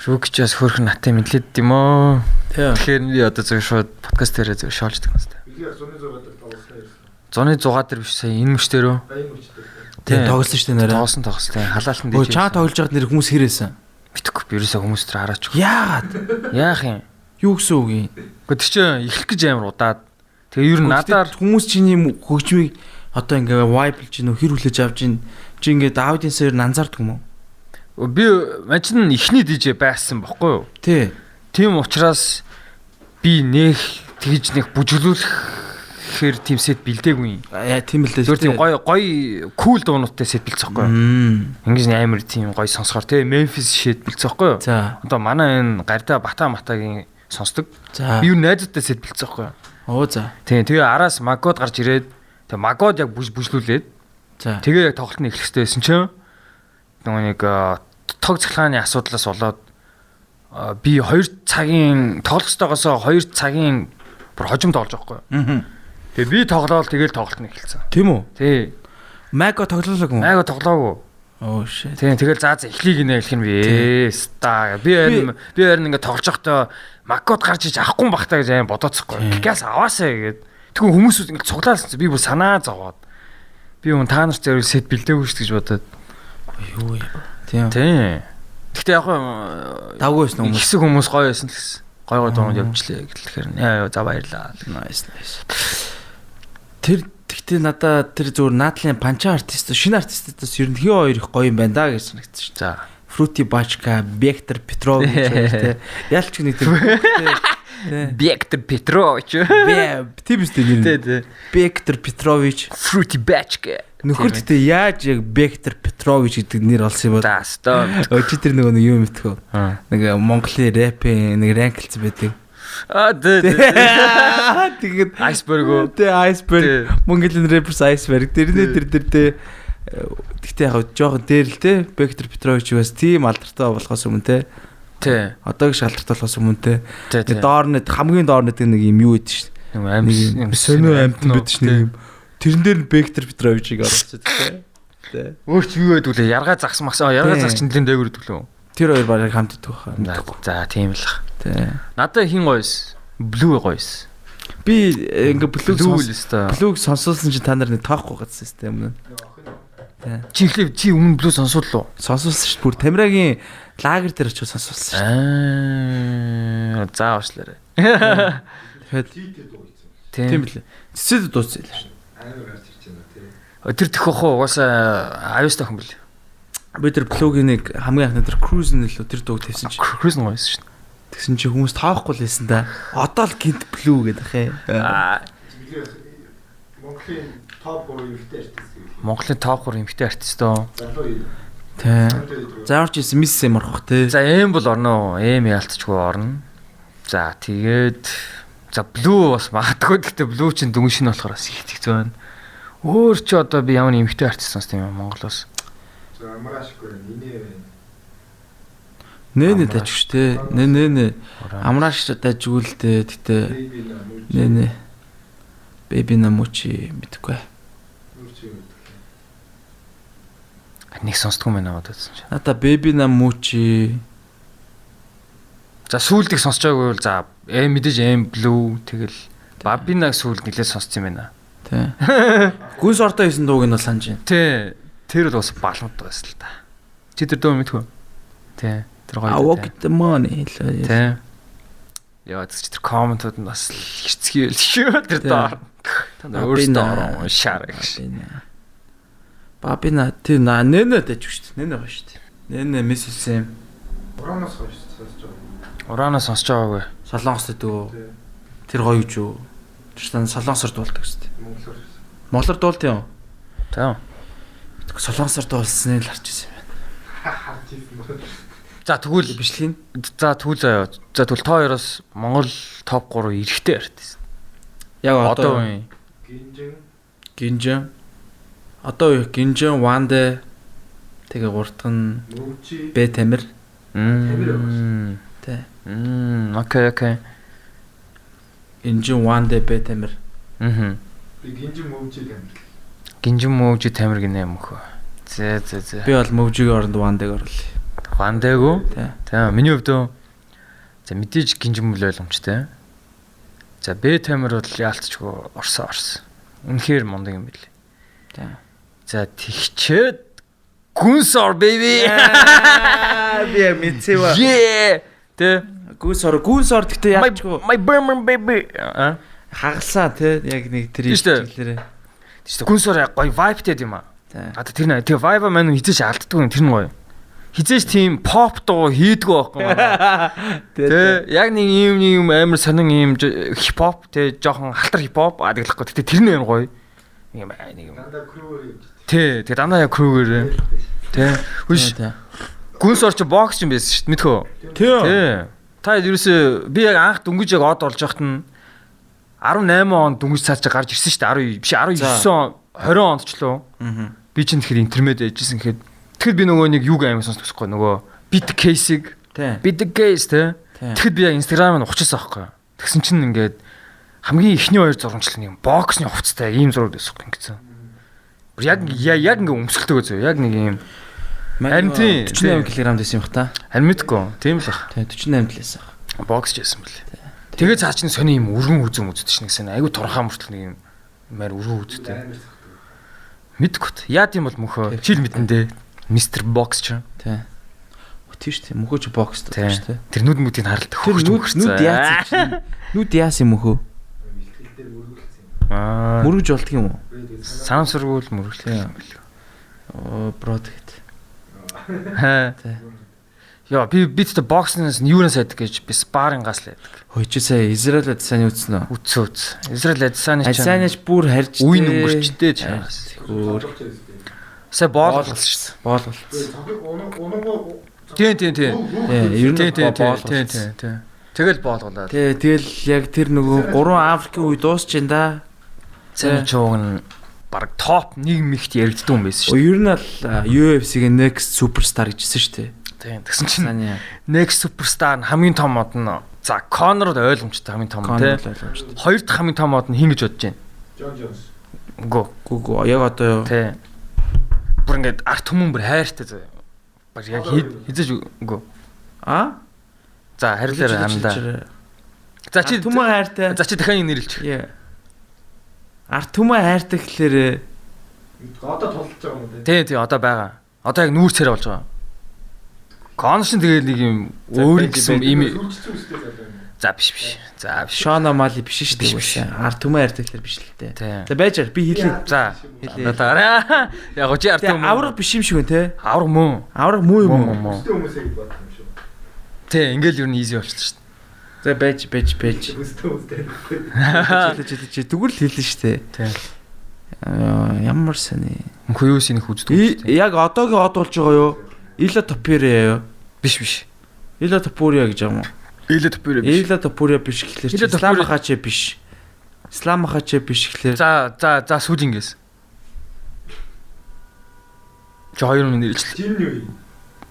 Рукичаас хөрх наттай мэдлээд юм оо. Тэгэхээр би одоо зөв шууд подкаст дээрээ зөв шоолждаг юм байна. Би яг 106 дээр тоглосон юм. 106 дээр биш сая энэ мөчтөрөө. Баян мөчтөр. Тийм тоглосон шүү дээ нэрээ. Тоглосон тийм. Халаалтан дэж. Чаа тоглож байгаад нэр хүмүүс хэрээсэн. Битгэхгүй би ерөөсөө хүмүүс төр хараач. Яагаад? Яах юм? Юу гэсэн үг юм? Гэхдээ тэр чинь эхлэх гэж амар удаад. Тэгээ ер нь надаар хүмүүс чиний хөгжмийг одоо ингээ вайблж гин хэр хүлээж авж гин чи ингээ аудиенсээр анзаардаг юм уу? Би мань ихний DJ байсан бохгүй юу? Тий. Тийм учраас би нэг тэгж нэг бүжиглүүлэхээр тийм сет бэлдээгүй юм. Яа тийм л дээ. Зөв тийм гоё кул дуунуудтай сет бэлдсэн байхгүй юу? Ингэж амар тийм гоё сонсохоор тий Memphis shit бэлдсэн байхгүй юу? За. Одоо манай энэ Гарда Батагийн сонсдог. За. Би юу найзуудтай сет бэлдсэн байхгүй юу? Оо за. Тийм тэгээ араас магод гарч ирээд Тэгээ магод яг бүжлүүлээд. За. Тэгээ яг тоглолт нь эхлэх хэрэгтэйсэн чинь нэг тог цахилгааны асуудлаас болоод би 2 цагийн тоглох ёстойгоос 2 цагийн бүр хожимд олж байгаа байхгүй. Тэгээ би тоглоол тэгэл тоглолт нь эхэлсэн. Тийм үү? Тий. Маго тоглоулаагүй. Маго тоглоогүй. Oh shit. Тийм тэгэл за эхлийг нэ хэлэх нь би ста. Би харин ингээд тоглож байхдаа магод гарч иж авахгүй бахтаа гэж аим бодоцохгүй. Газ аваасаа гээд. Тэгвэл хүмүүс ингээд цуглаалсан. Би бүр санаа зовоод. Би хүн та нарт зөв сет бэлдээгүй шүү гэж бодоод. Юу яа. Тийм. Гэхдээ яг давгүй байсан хүмүүс. Хэсэг хүмүүс гоё байсан л гэсэн. Гоё дунд явжлаа гэхэлэхээр яа за баярлаа. Nice. Тэгтээ надаа тэр зүгээр наадлын панча артист шинэ артистаас ер нь хий хоёр их гоё юм байна да гэж санагдсан шүү. За. Fruity Bachka, Виктор Петрович тэ. Ялч нэг тэр Виктор Петрович. Тийм үстэй нэр. Виктор Петрович, Fruity Bachka. Нөхөртөө яаж яг Виктор Петрович гэдэг нэр олсон юм бол. Өчигдөр тэр нэг юм мэдхүү. Нэг Монголын рэпийн нэг ранклц байдаг. Тэгээд айсберг үү? Тэ айсберг. Монголын рэперс айсберг. Тэр гэхдээ яг жоохон дээр л те Виктор Петрович бас тийм алдартай болохоос өмнө те. Тий. Одоогийн шалдартай болохоос өмнө те. Доорнод хамгийн доорнод нэг юм юу гэдэг ш. Нэг сонио амтан байдаг ш нэг юм. Тэрэн дээр нь Виктор Петровичийг оруулчихсан те. Өөр чи юу гэдэг вэ? Яргаа загс магс. Яргаа загс чинь нэлээд дээгүүр идэв лөө. Тэр хоёр барыг хамт идэх байхаа. За тийм л. Тий. Надад хин гоёс. Блүү гоёс. Би ингээ блүүг сонсуулсан чинь та нар нэг тоохгүй гадсан систем юм. Чи өмнө блүү сонсууллоо. Сонсуулсан шүү. Бүр Тамирагийн лагер дээр очиж сонсуулсан шүү. За уушлаарай. Тэгэхээр тийм билээ. Цэцэд дууссан л. Амар гарч ирж байна тий. Тэр төхөх угаасаа аюустай хүн бил. Би тэр блүүгийн нэг хамгийн анхны тэр cruise нэлөө тэр дууг тавьсан чи. Cruise нь гоёс шүү. Тэгсэн чи хүмүүс таахгүй л байсан да. Одоо л гинт блүү гэдэг ах. Монголын топ 3 эмэгтэй артист гэвэл. Монголын топ 3 эмэгтэй артист оо. Тэ. Зааварч ирсэн мисс юм орох те. За эм бол орно. Эм яалтчгүй орно. За тэгээд за блүү бас магадгүй. Гэхдээ блүү чинь дүнш нь болохоор бас их хэцүү байна. Өөр чи одоо би ямар эмэгтэй артист сонсдог юм Монголоос. За амраашгүй нэ. Нэ дэж штэ. Нэ. Амрааш дажгүй л дээ. Гэтэ нэ. Baby Namuchi мэдгүй. Нэг сонсдгүй мэн аваад байсан чинь. Надаа Baby Namuchi. За сүүлдийг сонсож байгаагүй бол за мэдээж Blue тэгэл Babina сүүлд нэлээд сонсч юм байна. Тий. Гүнс ортой хийсэн дууг нь бол санаж байна. Тий. Тэр бол бас балмууд байсан л та. Чи тэр дуу мэдгүй. Тий. Тэр гоё. I walk the money. Тий. Яа ч тэр комментууд нь бас хэрцгий л шүү тэр доо. Та өөрөөсөө шаарах гэж. Babina тэр нэнэ дэж шүү дээ. Нэнэ гоё шүү дээ. Нэнэ мисэлсэн. Ураанаас гоё шүү сонсож байгаа. Ураанаас сонсож байгаагүй. Солонгос дөө. Тэр гоё гэж юу? Тэр солонгосоор дуулдаг шүү дээ. Монголоор дуулт юм. Тийм. Солонгосоор дуулсан л харж ирсэн юм байна. За тэгвэл бичлэг. За тэгвэл заяа. За тэгвэл та хоёроос Монгол топ 3 эрэхтэй артист. Яг одоо Гинжин. Одоо юу Гинжин, Ванде тэгээ гуртан Бэ Тамир. Тэ. Окей. Гинжин, Ванде, Бэ Тамир. Би Гинжин Мөвжи Тамир гинэ юм хөө. Зэ. Би бол Мөвжигийн оронд Вандаг оруулъя. Вандаггүй? Тийм. Миний хувьд за мэдээж Гинжин мөл ойлгомжтой. За Бэ Тамир бол яалтчгүй орсон. Үнэхээр мундаг юм билээ. Тийм. За тэгчээд Гүнсор baby. Би мэдсэва. Тэ Гүнсор гэхдээ яачгүй. My Burman baby. Хагалсаа те яг нэг тэр хэлээрээ. Тэгсэн Гүнсор гоё vibeтэй юм аа. А тэр нэ тэр vibe маань хизээш алддаггүй тэр нь гоё. Хизээш тийм pop дуу хийдгүү байхгүй. Тэ яг нэг ийм амар сонин ийм хип хоп тэ жоохон халтар хип хоп адаглахгүй. Тэгтээ тэр нь гоё. Нэг юм. Дандаа крүүгэр юм. Тэ тэгээ дандаа яг крүүгэр. Тэ. Хүш. Гүнсор ч бокс юм байсан шүү дээ мэдхөө. Тэ. Та ерөөсөө би яг анх дөнгөж яг од олж яхад нь 18 онд дөнгөж цааш гарч ирсэн шүү дээ. 12 биш 19 он 20 онд ч лөө. Би чинь тэгэхээр интермед яжсэн гэхэд тэгэхэд би нөгөө нэг юг аймаг сонсдогсохгүй нөгөө bit case-ийг bit case те. Тэгэхэд би яг Instagram-ыг ухчихсан байхгүй. Тэгсэн чинь ингээд хамгийн ихний хоёр зурагчлал нэг боксны хувцастай ийм зураг байсан гэсэн. Яг ингээ өмсгөлтөө зөө. Яг нэг ийм харин тийм 48 кг байсан юм бах та. Харин мэдгүй. Тийм л бах. Тийм 48 л байсан. Боксч байсан бэлээ. Тэгээ цаа чинь сони ийм өргөн үзэн үздэг шнэ гэсэн. Айгу турхаа мөртөл нэг юм маар өргөн үздэг. Мэдгүй. Яа тийм бол мөхөө. Чил мэдэн дээ. Мистер Бокс ч. Тийм. Тийм шүү дээ. Мөхөө ч бокс дээ шүү дээ. Тэр нүд мүдийг харалдаг. Нүд яасан. Нүд яасан мөхөө. Мөргөж болдг юм уу? Санамсаргуул мөрөглөө юм бэл. Брод гэт. Хаа. Яа би тэ бокснаас юунаас айдаг гэж би спаррингаас л айдаг. Хөөе чи сая Израиль Адесаны үзсэн үү? Үц. Израиль Адесаны ч Адесаныч бүр харж үн өнгөрчтэй чаас. Хөөр. Сая боол болсон шүү дээ. Боол болсон. Тийм. Ер нь боол. Тийм. Тэгэл боолголаа. Тэгэл яг тэр нөгөө 3 Африкийн үе дуусч ин да. Цэвэр чууг нь баг топ 1 мэгт яригддаг юм байсан шүү дээ. Ер нь л UFC-гийн Next Superstar гэжсэн шүү дээ. Тийм. Тэгсэн чинь Next Superstar хамгийн том мод нь за Conor ойлгомжтой хамгийн том тийм. Хоёр дахь хамгийн том мод нь хин гэж бодож байна. John Jones. Гүү яг одоо тийм. Бүр ингээд арт хүмүүн бүр хайртай зөө. Баг яг хизэж үгүй. За харилцаар хандаа. За чи түмэн хайртай. За чи дахин нэрлэж. Арт түмэн хайртай гэхлээр одоо тулж байгаа юм уу? Тийм одоо байгаа. Одоо яг нүүр царай болж байгаа. Конор шин тэгээд нэг юм өөр гэсэн юм. За биш. За биш. Шона Мали биш шүү дээ. Арт түмэн хайртай гэхлээр биш л дээ. За байжаар би хэлээ. За хэлээ. Яг гоо чи арт түмэн. Авраг биш юм шиг байна те. Авраг муу. Авраг муу юм уу? Хүмүүсээ бодсон юм шүү. Тэ ингээл юу н easy болчихлоо шүү дээ. За байж. Тэгвэл хэлнэ шүү дээ. Тэ. Ямар сони. Мөнхөө юу синих үздэг. Яг одоогийн од болж байгаа юу? Ила Топире юу? Биш. Ила Топире гэж юм уу? Ила Топире биш гэхлээр Ислам хачаа биш. Ислам хачаа биш гэхлээр За сүүжингээс. Хоёр минь нэрчлээ.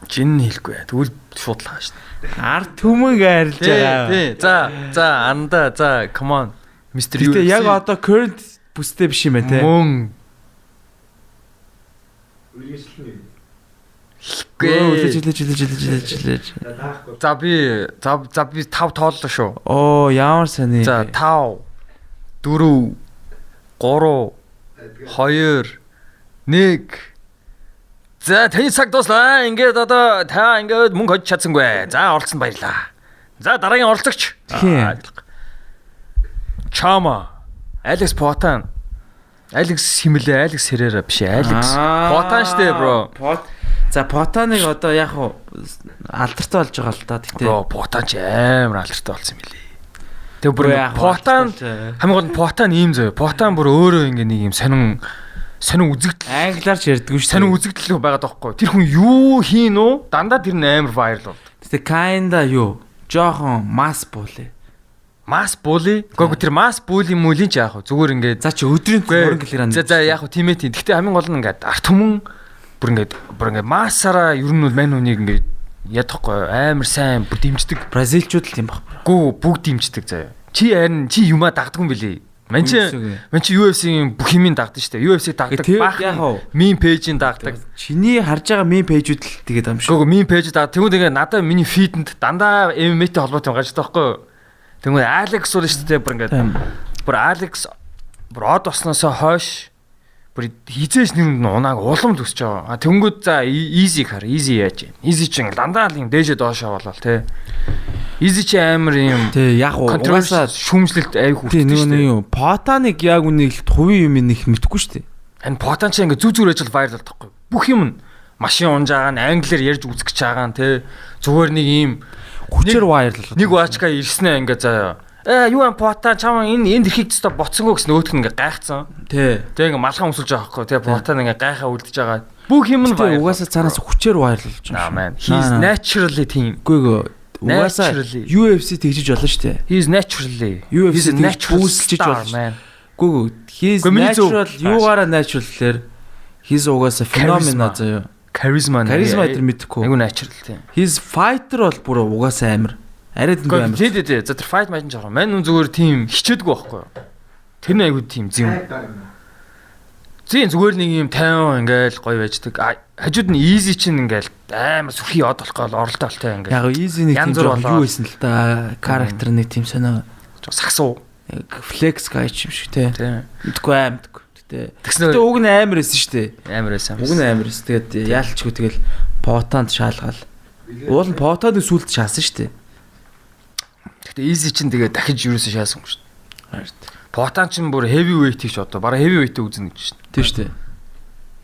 Жин хэлэхгүй. Тэгвэл шуудлаа шүү дээ. Арт түмэн гайрлж байгаа. Тий. За анда. За come on. Mr. UFC. Тэгээ яг одоо current бүстэй биш юм байна те. Мөн. Үргэлжлэн. Үлээж. За би 5 тооллоо шүү. Оо ямар сони. За 5 4 3 2 1 За таны цаг дуслаа. Ингээд одоо та ингээд мөнгө хож чадсангүй. За оролцсон баярлаа. За дараагийн оролцогч. Чама. Алекс Потан. Алекс Химэлээ, Алекс Хэрера биш. Алекс Потан штэ бро. За Потаныг одоо яг алдартай болж байгаа л да. Тэгтээ. Бро Потан ч амар алдартай болсон юм билий. Тэг бүр Потан хамгийн гол нь Потан ийм зөө. Потан бүр өөрөө ингээд нэг юм сонин үзэгдэл англиарч ярьдгүй шүү. Сонин үзэгдэл байгаад байхгүй. Тэр хүн юу хийн үү? Дандаа тэр амар viral болд. Тэгээ kinda юу? Жохон mass bully. Mass bully? Гоо тэр mass bully мөлийн ч яах вэ? Зүгээр ингээд за чи өдрийн 3 кг. За яах вэ? Тимээ тийм. Гэхдээ хамгийн гол нь ингээд арт түмэн бүр ингээд массаараа ер нь бол мань хүнийг ингээд ядахгүй амар сайн бүр дэмждэг. Бразилчууд л юм баг. Гүү бүгд дэмждэг заяа. Чи юмаа дагддаг юм билий. Ман чи UFC-ийн бүх юмыг дагдаг шүү дээ. UFC дагдаг баахан мим пэйжийг дагдаг. Чиний харж байгаа мим пэйжүүд л тэгээд юм шүү. Гөө мим пэйж дагдаг. Тэгвэл ингээд надад миний фидэнд дандаа MMA-тэй холбоотой юм гарч байгаа байхгүй. Тэгвэл Алекс бол шүү дээ бүр ингээд бүр Алекс бүр од осноосоо хойш бүр хизээш нэрэнд нь унааг улам төсөж байгаа. Тэнгүүд за easy хар easy яаж юм. Easy чинь дандаа л юм дээшээ доошоо болол те. Easy чи амар юм. Тэг яг угаасаа шүүмжлэлт аяг хүртэл шүү дээ. Потаныг яг үнийг хувийн юм их мэдхгүй шүү дээ. Харин Потан чи ингээ зүг зүгээр ажил viral болтохгүй. Бүх юм нь машин унж байгаа нь англиар ярьж үзэх гэж байгаа нь те. Зүгээр нэг ийм хүчээр viral болоод. Нэг вачка ирснэ ингээ заяа. Юу ам Потан чамаа энэ дэрхийг теста боцсонгоо гэсэн өтгөн ингээ гайхацсан. Тэг ингээ малхан өмсөлж байгаа байхгүй. Тэг Потан ингээ гайхаа үлдэж байгаа. Бүх юм нь угаасаа цаанаас хүчээр viral болж байгаа. He's naturally team. Гүйгөө Угаасаа UFC тэгжиж болно шүү дээ. He is naturally. UFC бүүсэлж болно. Гүг. He is natural. Юугаараа natural гэхээр he's угаасаа феномен заяа. Charisma тэр мэдхгүй. Айгу natural тийм. He's fighter бол бүр угаасаа амир. Арай дэндүү амир. Тий. За тэр fight match жоо. Мань нүн зүгээр тийм хичээдгүй байхгүй юу? Тэр нэг айгу тийм зэм. Зин зүгээр нэг юм 50 ингээл гоё байждаг. Хажууд нь easy чинь ингээл амар сүрхий од болох гол оролдолтой ингээл. Яг easy нэг тийм жоо юу байсан л да. Character нэг тийм сонио. Сагсуу. Flex guy юм шиг те. Мэдгүй амтгүй. Тэгснэ уг нь амар байсан шүү дээ. Амар байсан. Уг нь амар байсан. Тэгээд яалчгүй тэгэл потанд шаалгаал. Уул нь потанд сүлд шаасан шүү дээ. Гэхдээ easy чинь тэгээ дахиж юусэн шаасан юм шүү дээ. Потан чинь бүр heavy weight хийж одоо бараа heavy weight-ийг үзнэ гэж шүү дээ. Тийм шүү дээ.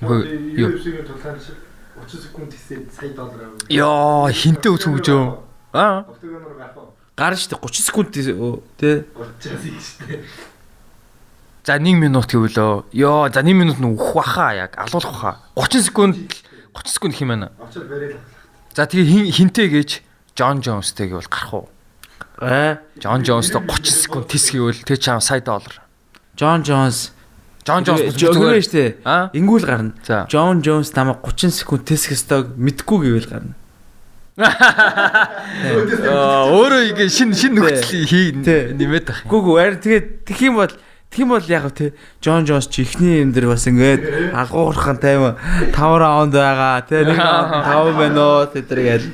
UFC-ийн тулаан шиг 30 секунд хийсээ $100 авах. Яа, хинтээ үзэх гэж юу? Октогоноор гарах. Гарна шүү дээ 30 секунд тий. Урчаас их шүү дээ. За 1 минут гэвлөө. Йоо, за 1 минут нь үхэх баха яг алуулах баха. 30 секунд хэмээнэ. Очоод барил. За тэгээ хинтээ гэж John Jones-тэй гэвэл гарах уу? John Jones-тэй 30 секунд тис гэвэл тэг чам $100. John Jones зүгээр штэ. Ингүүл гарна. John Jones намайг 30 секунд тисэх ёстойг мэдгүй гэвэл гарна. Өөрөө ингэ шин нөхцөл нэмээд байх. Гүг харин тэгээд тэгэх юм бол яг тий John Jones чи ихний юм дээр бас ингээд алгуурхан тайван 5 раунд байгаа тий 1 раунд 5 минут тэргээл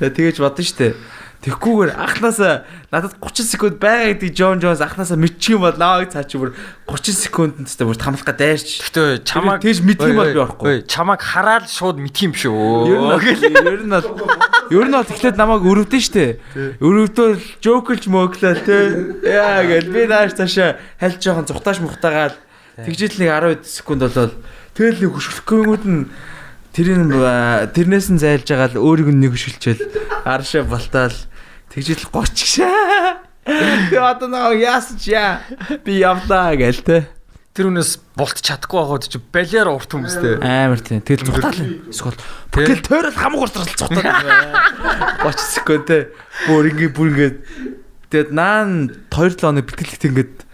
тэгэж бодсон штэ. Тэгхгүйгээр анханасаа надад 30 секунд байгаа гэдэг John Jones анханасаа мэдчих юм бол наваг цаа чи бүр 30 секундэд тест бүр тамлах га дайрч. Гэхдээ чамаг тийж мэдх юм бол би орохгүй. Чамаг хараад шууд мэдх юм шүү. Ер нь бол тэгэхээр намайг өрөвдөн штэ. Өрөвдөөл жоокэлж мөглөө тий. Яа гэл би нааш цаашаа хальж жоохон зүхтааш мухтагаад тэгжэл нэг 10 секунд болол тэгэл нэг хөшөлгөхгүйгүүд нь тэрнээс нь зайлж байгаа л өөрийг нь нэг хөшөлчөөл аршаа балтаал тэгжэл 30 гişээ. Би одоо нэг яасч яа. Би явлаа гээл те. Тэр хүнээс булт чадахгүй байгаад чи балиар урт хүмүүстэй. Амар тийм. Тэгэл зутаал. Эсвэл тэгэл тойрол хамаг уртрал зутаад. 30 секунд те. Бүр ингээд тэгэд наан 2-7 хоног бэлтгэлт ингээд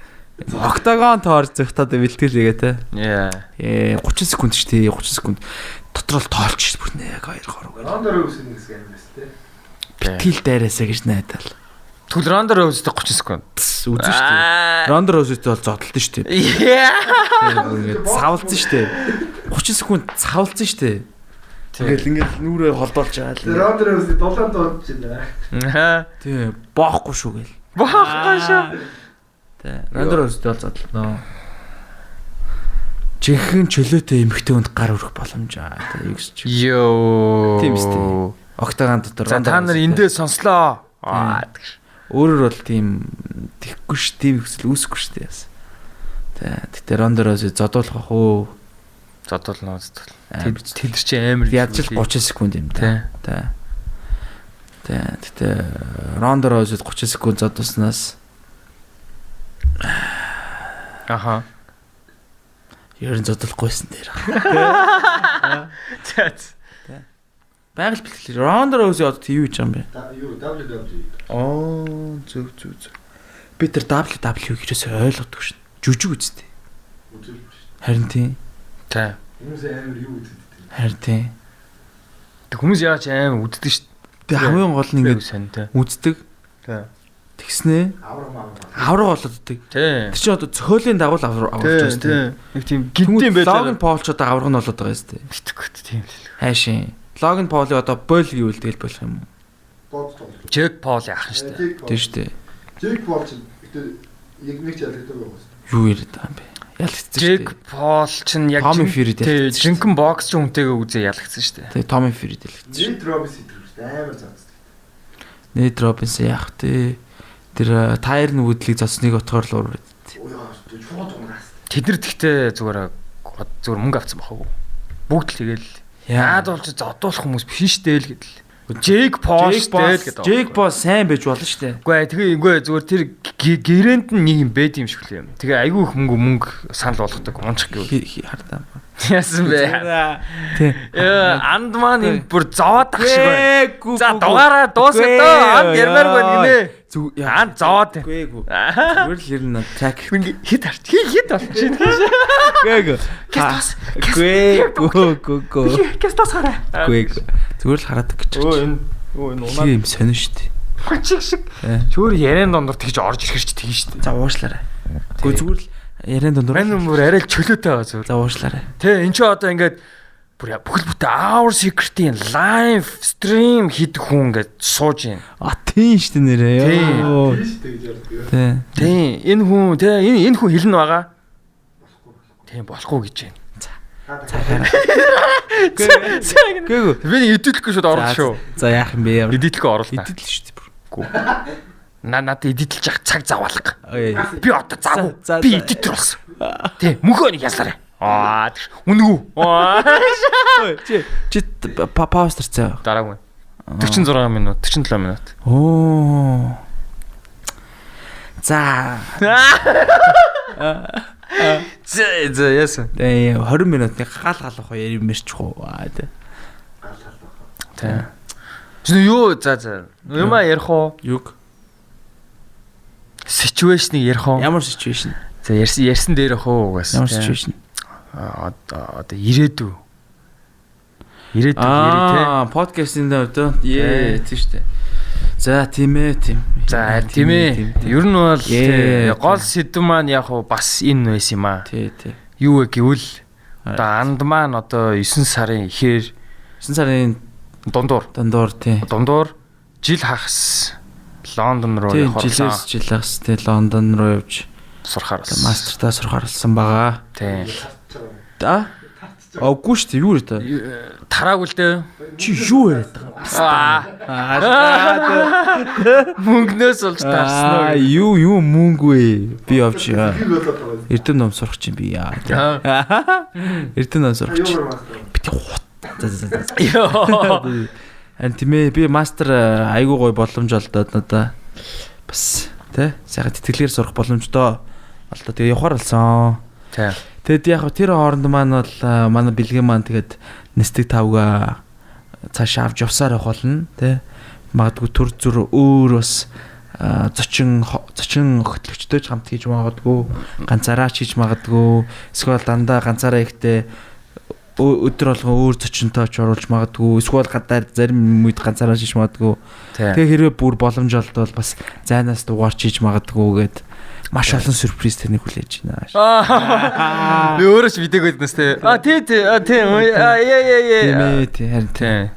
октагон тоор зөгтөөд бэлтгэлээгээ те. Яа. 30 секунд ч тий 30 секунд дотрол тоолч бүр нэг 2 3. Рондор үсэн хэсэг амирс те. Бэлтгэл дайраасаа гэж найдал. Тэгвэл Рондор Роузтэй 30 секунд үзэн шүү дээ. Рондор Роузтэй бол зодтолтой шүү дээ. Ингээд цавлцсан шүү дээ. 30 секунд цавлцсан шүү дээ. Ингээд нүрээ холдуулж байгаа л. Рондор Роузтэй дулаан дуудаж байна. Тий, боохгүй шүү гээл. Боохгүй шүү. Тий, Рондор Роузтэй бол зодлоо. Жинхэнэ чөлөөтэй эмхтэй хүнд гар өрөх боломж аа. Тий, гэж. Йоо. Тийм шүү дээ. Октагон дотор. За та нар эндээ сонслоо. Өөрөөр бол тийм тэггүй ш, тийм хүсэл үүсэхгүй ш дээ. Тэгтээ Рондороос зодуулах ах уу? Зодуулна зодвол. Тэд чи амар ядч л 30 секунд юм да. Тэгтээ Рондороос 30 секунд зодуулснаас аха. Ер нь зодуулахгүйсэн дээр. Байгаль бэлтгэл. Рондороос одоо юу хийж байгаа юм бэ? Юу WWE. Оо зүг. Би тэр WWE гэхээс ойлгодгүй шин. Жүжиг үстэй. Харин тийм. Тэ. Хүмүүс амар юу үздэг. Харин тийм. Тэг хүмүүс яаж амар үздэг шин. Тэг хамгийн гол нь ингээд үздэг. Тэ. Тэгснэ. Авраг болоод өгдөг. Тэ. Тэр чинь одоо цохиолын дагуул аврагч байна тийм. Нэг тийм гинтийн байлаа. Логан Пол ч одоо авраг нь болоод байгаа юм тийм. Битгэвч тийм л. Хайшин. Логан Полыг одоо бойл гэвэл тэгэл болох юм уу? Джек Пол яах нь шүү дээ. Тийм шүү дээ. Джек Пол ч яг нэг ч ялгдаг байгаа юм. Юу яриад байгаа юм бэ? Ялгцсан шүү дээ. Джек Пол чинь яг жинхэнэ боксч хүнтэйгээ үзээ ялгцсан шүү дээ. Тэгээ Томи Фьюрид ялгцсан. Нейт Робинс идэрч амар зацдаг. Нейт Робинс яах вэ? Тэр тайр нь үдлийг зосныг отгоор л ураад. Тэд нар тэгтээ зүгээр мөнгө авсан бахаагүй. Бүгд л тэгэл яад болж зодуулах хүмүүс биш шүү дээ л гэдэл. Джек Пол гэдэг. Джек Пол сайн байж болно шүү дээ. Үгүй зүгээр тэр гэрээнд нь нэг юм байд юм шиг л юм. Тэгээ айгүй их мөнгө санал болгодог унчих гэвэл хардаа. Яасан бэ? Тий. Анд маань энэ бүр зовоод ах шиг байна. За За дугаараа дуусгая доо. Анд ярмаар байна гинэ. Анд зовоод. Гээгүй. Зүгээр л ер нь трак Хит харч. Хит болж чинь. гээгүй. Гээгүй. Гэс тасаарай. Гээгүй. Зүгээр л хараад гэж. Энэ унаа. Тийм сонин шүү дээ. Чиг шиг. Чөөр яриан дондор тэгж орж ирэх ч тэгэн шүү дээ. За уушлаарай. Гэхдээ зүгээр л яриан дондор. Мань мөр арай л чөлөөтэй байгаа зүгээр. За уушлаарай. Тэ эн чи одоо ингээд бүр бүхэл бүтэн our secret-ийн live stream хийдэг хүн ингээд сууж байна. А тийм шүү дээ нэрээ. Йоо. Тийм. Энэ хүн тэ энэ хүн хэлнэ байгаа. Тийм болохгүй гэж байна. Гээгүй. Би нэг эдитлэхгүй шууд орлоо шүү. За яах юм бэ? Эдитлэхгүй орлоо. Идэл шүү дээ. Надад эдитлж явах цаг заваалга. Ой. Би одоо зав. За, Би за. эдитер болсон. Тий, мөхөө нэг ялсараа. Үнгүү. Чи паустерцээ. Дараагүй. 46 минут, 47 минут. Оо. За. За яасан. Тэгээ 20 минутын гал галах ярим мэрчих уу. Тий. Чи юу за юма ярих уу? Юг. Ситүэйшнийг ярих уу? Ямар ситүэйшн? За ярьсан дээр ах уу угаас. Ямар ситүэйшн? Одоо ирээдүй. Ирээдүй тий. Подкастын дээр тийм шүү дээ. За тийм ээ тийм. За тийм ээ. Ер нь бол гол сэдв маань яг уу бас энэ байсан юм аа. Тий. Юу вэ гэвэл одоо анд маань одоо 9 сарын ихээр 9 сарын дундуур тий. Дундуур жил хагас Лондон руу явах болсон. Жил хагас тий Лондон руу явж сурахаар болсон. мастертаа сурахаар болсон байгаа. Тий. Да? Аггүй шүү дээ. Юу вэ та? Тараагүй л дээ. Чи юу яриад байгаа? Мөнгнөөс болж таарсан уу? Юу мөнгө вэ? Би явж Эрдэнэ ном сурах чинь би яа. Эрдэнэ ном сурах чинь. Ань тийм ээ би мастер айгуу гой боломж олдоод надаа бас тий сайхан тэтгэлгээр сурах боломжтой болтой. Тэгээ явахаар болсон. Тий. Тэгэд яг тэр хооронд маань бол манай бэлгэн маань тэгээд нэстэг тавга цааш авч явсаар явах болно тий. Магадгүй төр зүр өөр бас зочин хөтлөгчтэй хамт хийж магадгүй ганцаараа хийж магадгүй эсвэл дандаа ганцаараа ихтэй өдөр болгон өөр зочинтой ч оруулж магадгүй эсвэл гадаар зарим үед ганцаараа хийж магадгүй. Тэгээ хэрвээ бүр боломж олдвол бас зайнаас дугаарч хийж магадгүй гэд маш олон сюрприз тэнийг хүлээж байна. Би өөрөө ч видеог өгдөнс тээ. Тий. Харин тий.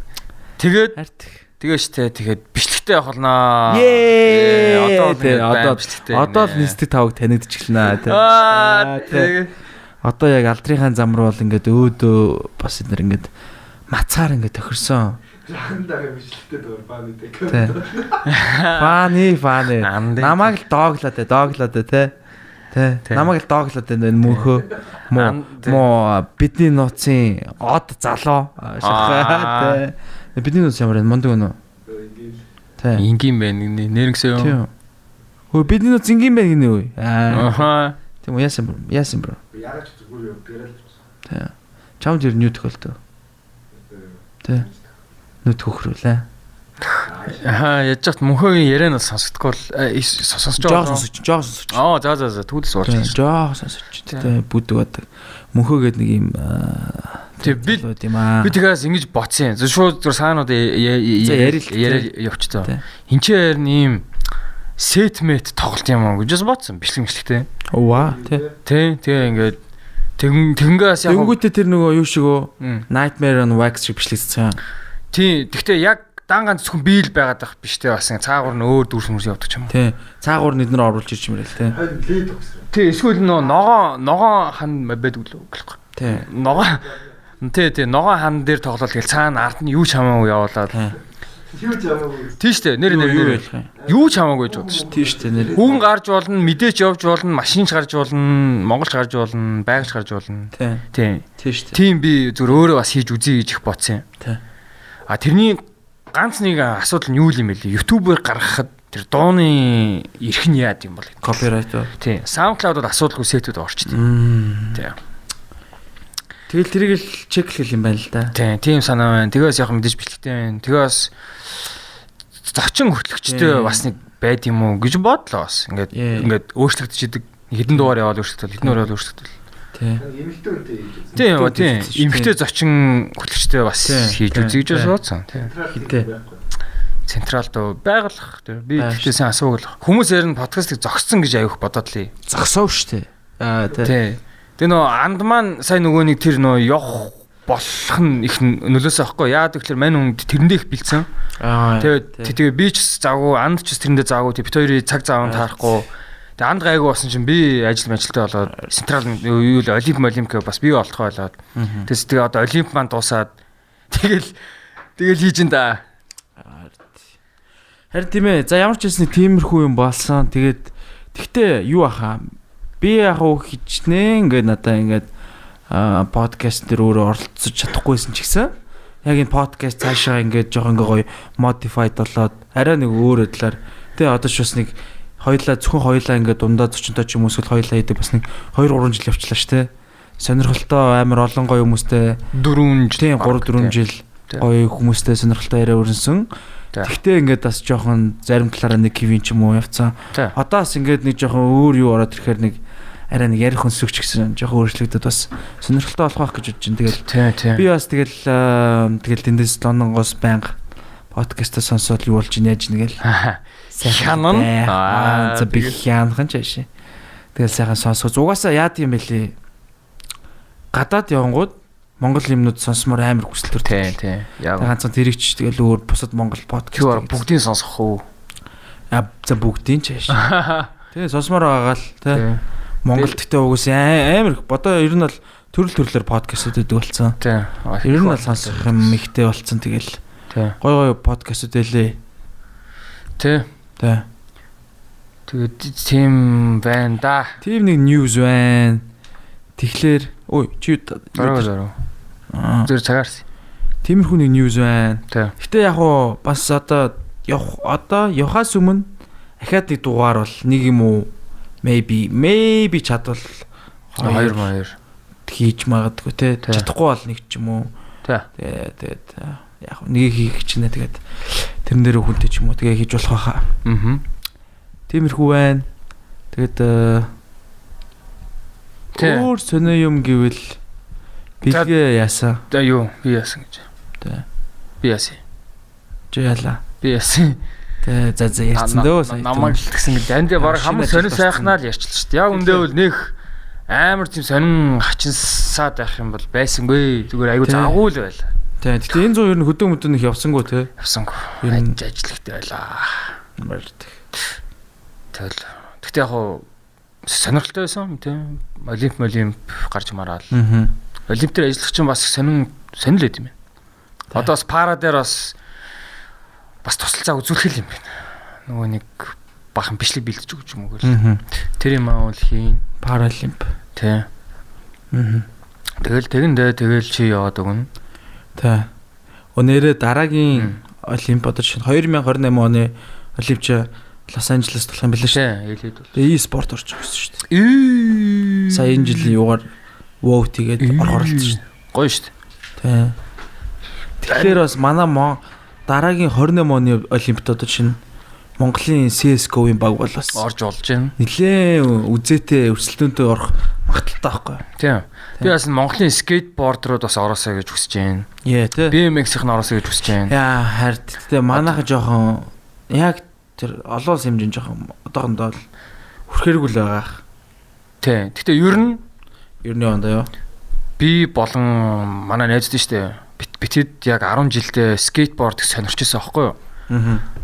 Тэгээд штэ тэгээд бичлэгтэй явах болноо. Одоо л нэстэг тавг танигдчихлаа тий. Одоо яг алдрынхаа зам руу бол ингээд өөдөө бас эднэр ингээд мацаар ингээд тохирсон. Хандаага бичлэгтэй дуур бааны дээ. Фаны. Намайг л дооглоод тий. Намайг л дооглоод энэ мөнхөө моо бидний нууцын од залуу шахаа тий. Бидний нууц ямар вэ? Мондөг өнөө. Тий. Ингийн байна нэрнгсэн юм. Хөө бидний нууц ингийн байна гинэ үү? Ахаа. Тийм уу яасан бро? Яраач зүгээр юм гэрэл. Тий. Чамд ер нь юу тохиолдов? Тий. Нүд хөхрүүлээ. Яаж яахт мөнхөгийн ярианаа сонсохгүй л сонсож байгаа. Жоо сонсож. За түүдээс уучлаарай. Жоо сонсож. Тэ бүдэг бадаг. Мөнхөгээд нэг юм би тэгээс ингэж боцсон. Шууд зүр саанууд яриа явчихсан. Хинчээр ийм сетмет тоглолт юм аа гэж бодсон. Бичлэгтэй. Оо тий. Тэгээ ингээд тэгэнгээс яг тэнгүүтээ тэр нөгөө юу шиг үү? Nightmare on Wax шиг бичлэгдсэн. Тий. Гэхдээ яг дан ганц зөвхөн биел байгаад байх биш те бас цаагуур нь өөр дүрс мөрс явдаг ч юм уу. Тий. Цаагуур нь эднэр оруулж ирж юм байл те. Лид өгсөн. Тий. Эсвэл ногоон хан байдаг л гэхгүй. Тий. Ногоон хан дээр тоглол гэл цаана ард нь юу ч хамаагүй явуулаад. Юу ч хамаагүй. Тий штэ нэр юу ч хамаагүй гэж бодсон шүү. Тий штэ нэр. Хүүн гарч болно, мэдээч явж болно, машинч гарч болно, монголч гарч болно, байгч гарч болно. Тий. Тий штэ. Тийм би зөв өөрөө бас хийж үзье гэж их бодсон юм. Тий. Тэрний ганц нэг асуудал нь юу юм бэ лээ? YouTube-ээр гаргахад тэр дууны эрх нь яад юм бол? Copyright уу? Тий. SoundCloud-д асуудалгүй сетүүд орчтой. Тий. Тэгэл тэрийг л чеклэх юм байна л да. Тийм санаа байна. Тэгээс яг мэдээж бэлтгэдэг байна. Тэгээс зочин хөтлөгчтэй бас нэг байд юм уу гэж бодлоо бас. Ингээд өөрчлөгдөж идэг. Хэдэн дугаар яваад өөрчлөгдөл, хэдэн дугаар яваад өөрчлөгдөл. Тийм. Эмхтэй зочин хөтлөгчтэй бас хийж үзье гэж бодсон. Хитэ. Централ дөө байгалах. Би тэгтээсэн асуугал. Хүмүүс ярина подкастыг зогссон гэж аяах бодоод лээ. Зогсоо штэ. Тийм. Тэгээ нөө анд маань сайн нөгөө нэг тэр нөө явах болох нь их нөлөөсөө ахгүй. Яагаад гэвэл мань хүн тэрэндээ их бэлдсэн. Тэгээ би ч завгүй, анд ч тэрэндээ завгүй. Бид хоёрын цаг зааван таарахгүй. Тэгээ анд гайгүй болсон чинь би ажилттай болоод централ юу л олимп бас бий болохоо болоод. Тэгээ одоо олимп маань дуусаад тэгэл хийж ин да. Харин тийм ээ. За ямар ч хэлсэн тиймэрхүү юм болсон. Тэгтээ юу ахаа. Би яг хичнээн ингээд надаа ингээд подкаст дээр өөрөө оролцож чадахгүйсэн ч гэсэн яг энэ подкаст цаашаа ингээд жоохон гоё modified болоод арай нэг өөр талаар тэгээ одоо ч бас нэг зөвхөн хоёлаа ингээд дундаа 40-той ч юм уус хоёлаа идэг бас нэг 2-3 жил явчлаа ш тэ сонирхолтой амар олон гоё хүмүүстэй 3-4 жил гоё хүмүүстэй сонирхолтой яриа өрнсөн. Тэгтээ ингээд бас жоохон зарим талаараа нэг кивин ч юм уу явцсан. Одоо бас ингээд нэг жоохон өөр юу ороод ирэхээр нэг арай нэг ярих өнсөгч гэсэн жоохон өөрчлөгдөд бас сонирхолтой болох байх гэж бодож байна. Тэгэл би бас тэгэл тэндээс Лондонгоос байнга подкаст сонсоод юу болж яаж нэгэл хянан за би хянхан ч ааши. Тэгэл сайхан сонсгоо. Угаасаа яад юм бэлээ. Гадаад явангууд Монгол юмнууд сонсомоор амар хүсэлтөр. Тийм. Яг ганцхан тэрэгч тэгэл өөр бусад Монгол подкаст бүгдийг сонсох уу? За бүгдийн ч ааши. Тэгээ сонсомоор байгаа л тий. Монголд гэдэг угс амар бодоо ер нь бол төрөлөөр подкастууд өгдөг болсон. Тийм. Ер нь бол сонсох юм ихтэй болсон тэгэл. Гой подкастууд элээ. Тийм. Тэгээд тийм байна да. Тийм нэг news байна. Тэгэхээр ой чи дараа. Зүр цагаарс. Тиймэрхүү нэг news байна. Тийм. Гэтэ яг уу бас одоо явахаас өмнө ахаад нэг дугаар бол нэг юм уу maybe чадвал 2 хийж магадгүй те чадахгүй бол нэг ч юм уу. Тэгээд яг нэг хийх чинь тэгээд тэрэн дээр хүнтэй ч юм уу тэгээ хийж болох байхаа. Тиймэрхүү байна. Тэгээд өөр сонио юм гэвэл бигээ яасан. За юу би яасан гэж. Би яасан. Жаала. Би яасан. За ярьсан дөө. Намайг л гэсэн гэж. Энд баг хамгийн сонир сайхнаа л ярьчихлаа шүү дээ. Яг үндэ бол нэг амар тийм сонин хачинсаад байх юм бол байсангүй. Зүгээр айгу загуул байла. Гэтэ энэ зүүн ер нь хөдөө мөдөн их явсангүй те. Явсангүй. Энэ ажиллахтай байлаа. Тэгтээ яг хуу сонирхолтой байсан тийм. Олимп гарч мараал. Олимп дээр ажиллах чинь бас сонил байт юм байна. Одоо бас пара дээр бас тусалцаа үзүүлэх юм байна. Нөгөө нэг бахан бичлэг бэлдэж өгч юм уу гэл. Тэр юм аа бол хийн. Паралимп. Тий. Тэгэл чи яваад өгнө. Тий. Өнөөрэ дараагийн олимп одоо чинь 2028 оны олимпч Лос Анжелес болох юм билээ шүү. Тэгээ e-спорт орчих гэсэн шүү дээ. Сая энэ жилийн юугаар WoW тэгээд оролцсон шүү. Гоё шүү. Тий. Тэгэхээр бас манай дараагийн 28 оны олимпиад одоо чинь Монголын CS:GO-ийн баг бол бас орж болж байна. Нилээн үзээтэй өрсөлдөөнтэй орох магадaltaй байхгүй. Тийм. Би бас Монголын скейтбордрууд бас ороосоо гэж хүсэж байна. Тий. BMX-ийн ороосоо гэж хүсэж байна. Яа, хард. Тэгээ манайха жоохон яг тэр олон хэмжээнд жоохон одоохондоо л хүрхээргүй л байгаа. Тий. Гэхдээ ер нь ондоо юу? Би болон манай найзууд штэ. Битэд яг 10 жилдээ скейтборд сонирч байсан аахгүй юу?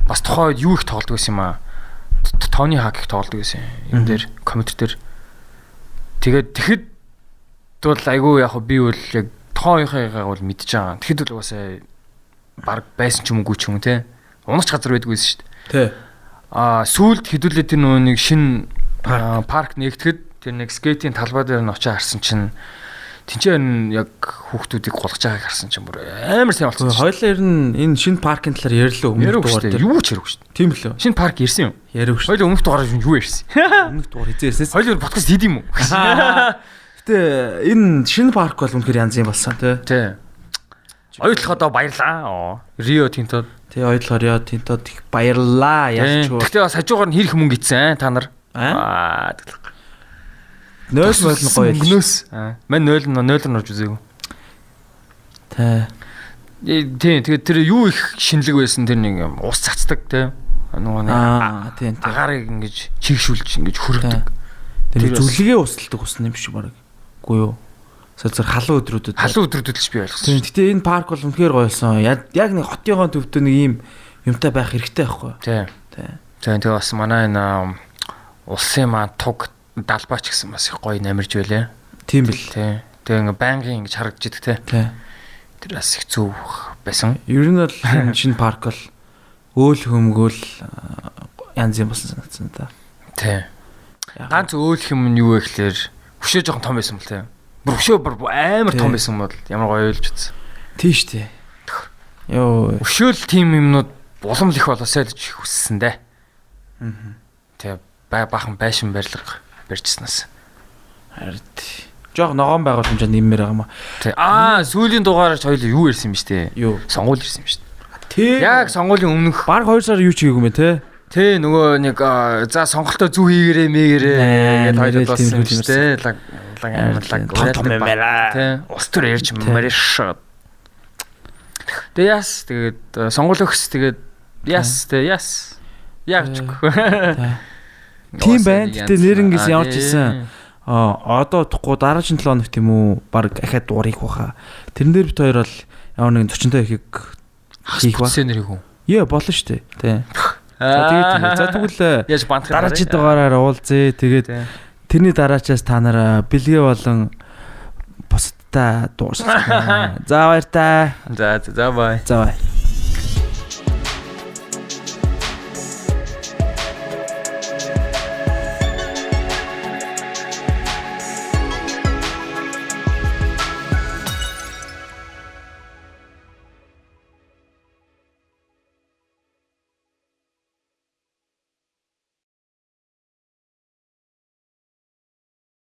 Бас тухайд юу их тоглодог байсан юм аа. Тони хак их тоглодог байсан юм дээр компьютер дээр. Тэгэхэд бол айгүй яг би бол яг тоонхойгоо бол мэдж байгаа. Тэгэхэд бол угаасаа баг байсан ч юм уу ч юм те. Унагч газар байдаг байсан шүү дээ. Тий. Сүүлд хэдүүлээ тэр нөгөө нэг шинэ парк нэгтгэхэд тэр нэг скейтийн талбай дээр нь очиж харсан чинь тэнцэн яг хүүхдүүдийг голгож байгааг харсан чинь бүр амар сайн болсон. Хоёлаа ер нь энэ шинэ паркын талаар ярьлаа өмнөх дугаар дээр. Юу ч яриаггүй шүү дээ. Тийм лөө. Шинэ парк ирсэн юм. Яриаггүй шүү. Хоёлаа өмнөх дугаараар юу ярьсан? Өмнөх дугаар хизээсээс. Хоёлаа подкаст хийд юм уу? Гэтэ энэ шинэ парк бол үнэхээр янз юм болсон тий. Оюутлах одоо баярлаа. Рио Тинтод. Тий, оюутлах Рио Тинтод их баярлаа. Ялч. Гэтэ бас хажуугаар нь хэрэг мөнгө ийдсэн та нар. 0 болно гоё. Мөнгнөөс. Мань 0 орж үзээгүй. Тийм тэгээд тэр юу их шинэлэг байсан тэр нэг юм ус цацдаг тийм нөгөө тийм агаарыг ингэж чигшүүлж ингэж хөргөдөг. Тэр зүлгээ усалдаг ус юм биш баг. Үгүй юу? Сэлзэр халуун өдрүүдэд л би ойлгосон. Тийм гэтээ энэ парк бол үнэхээр гоёсон. Яг нэг хотынхоо төвдөө нэг ийм юмтай байх хэрэгтэй байхгүй. Тийм. Тэгээд бас манай энэ улсын маань туг далбаач гэсэн бас их гоё намирж байлаа. Тийм бил. Тийм. Тэгээ ингээ байнгын ингэж харагдж идэг тийм. Тэр бас их зөв байсан. Ер нь бол шинэ парк бол өөл хөмгөөл янз юм болсон санагдсан та. Тийм. Ганц өөл хэм нь юу вэ гэхээр хөшөө жоохон том байсан бол тийм. Бүр хөшөө амар том байсан бол ямар гоё ойлж утсан. Тийм шүү дээ. Йоо. Хөшөөл тим юмнууд улам л их болосоо гэж хүссэн дээ. Тэгээ баахан байшин барилга барьжснаас. Харин жоох ногоон байгууламжаа нэммээр байгаа маа. Тий. Сүүлийн дугаарч хоёул юу ирсэн юм штэ. Юу? Сонгуул ирсэн юм штэ. Тий. Яг сонгуулийн өмнөх баг 2 сар юу ч хийгээгүй мэ те. Тий, нөгөө нэг за сонголтоо зүү хийгэрээ мэгэрээ гэж хоёул болсон юм штэ. Лаг том юмараа. Тий. Ус төр ярьж мариш. Тэгээ яс тэгээд сонгуул өгс тэгээд яс яавчгүй. Тийм байна. Гэтэ нэрнгээс явж исэн. Одоо утахгүй дараагийн 7 хоногт юм уу баг ахаад дуурайх баха. Тэрэн дээр бит хоёр бол ямар нэгэн 40-тай ихийг хийх ба. Нэрийг хүн. Яа болно шүү дээ. Тий. За тэгвэл яаж бантах дараагийн дугаараар уулзъя. Тэгээд тэрний дараачаас та нараа бэлгээ болон бусдаа дуусгах. За баяр та. За бай. За бай.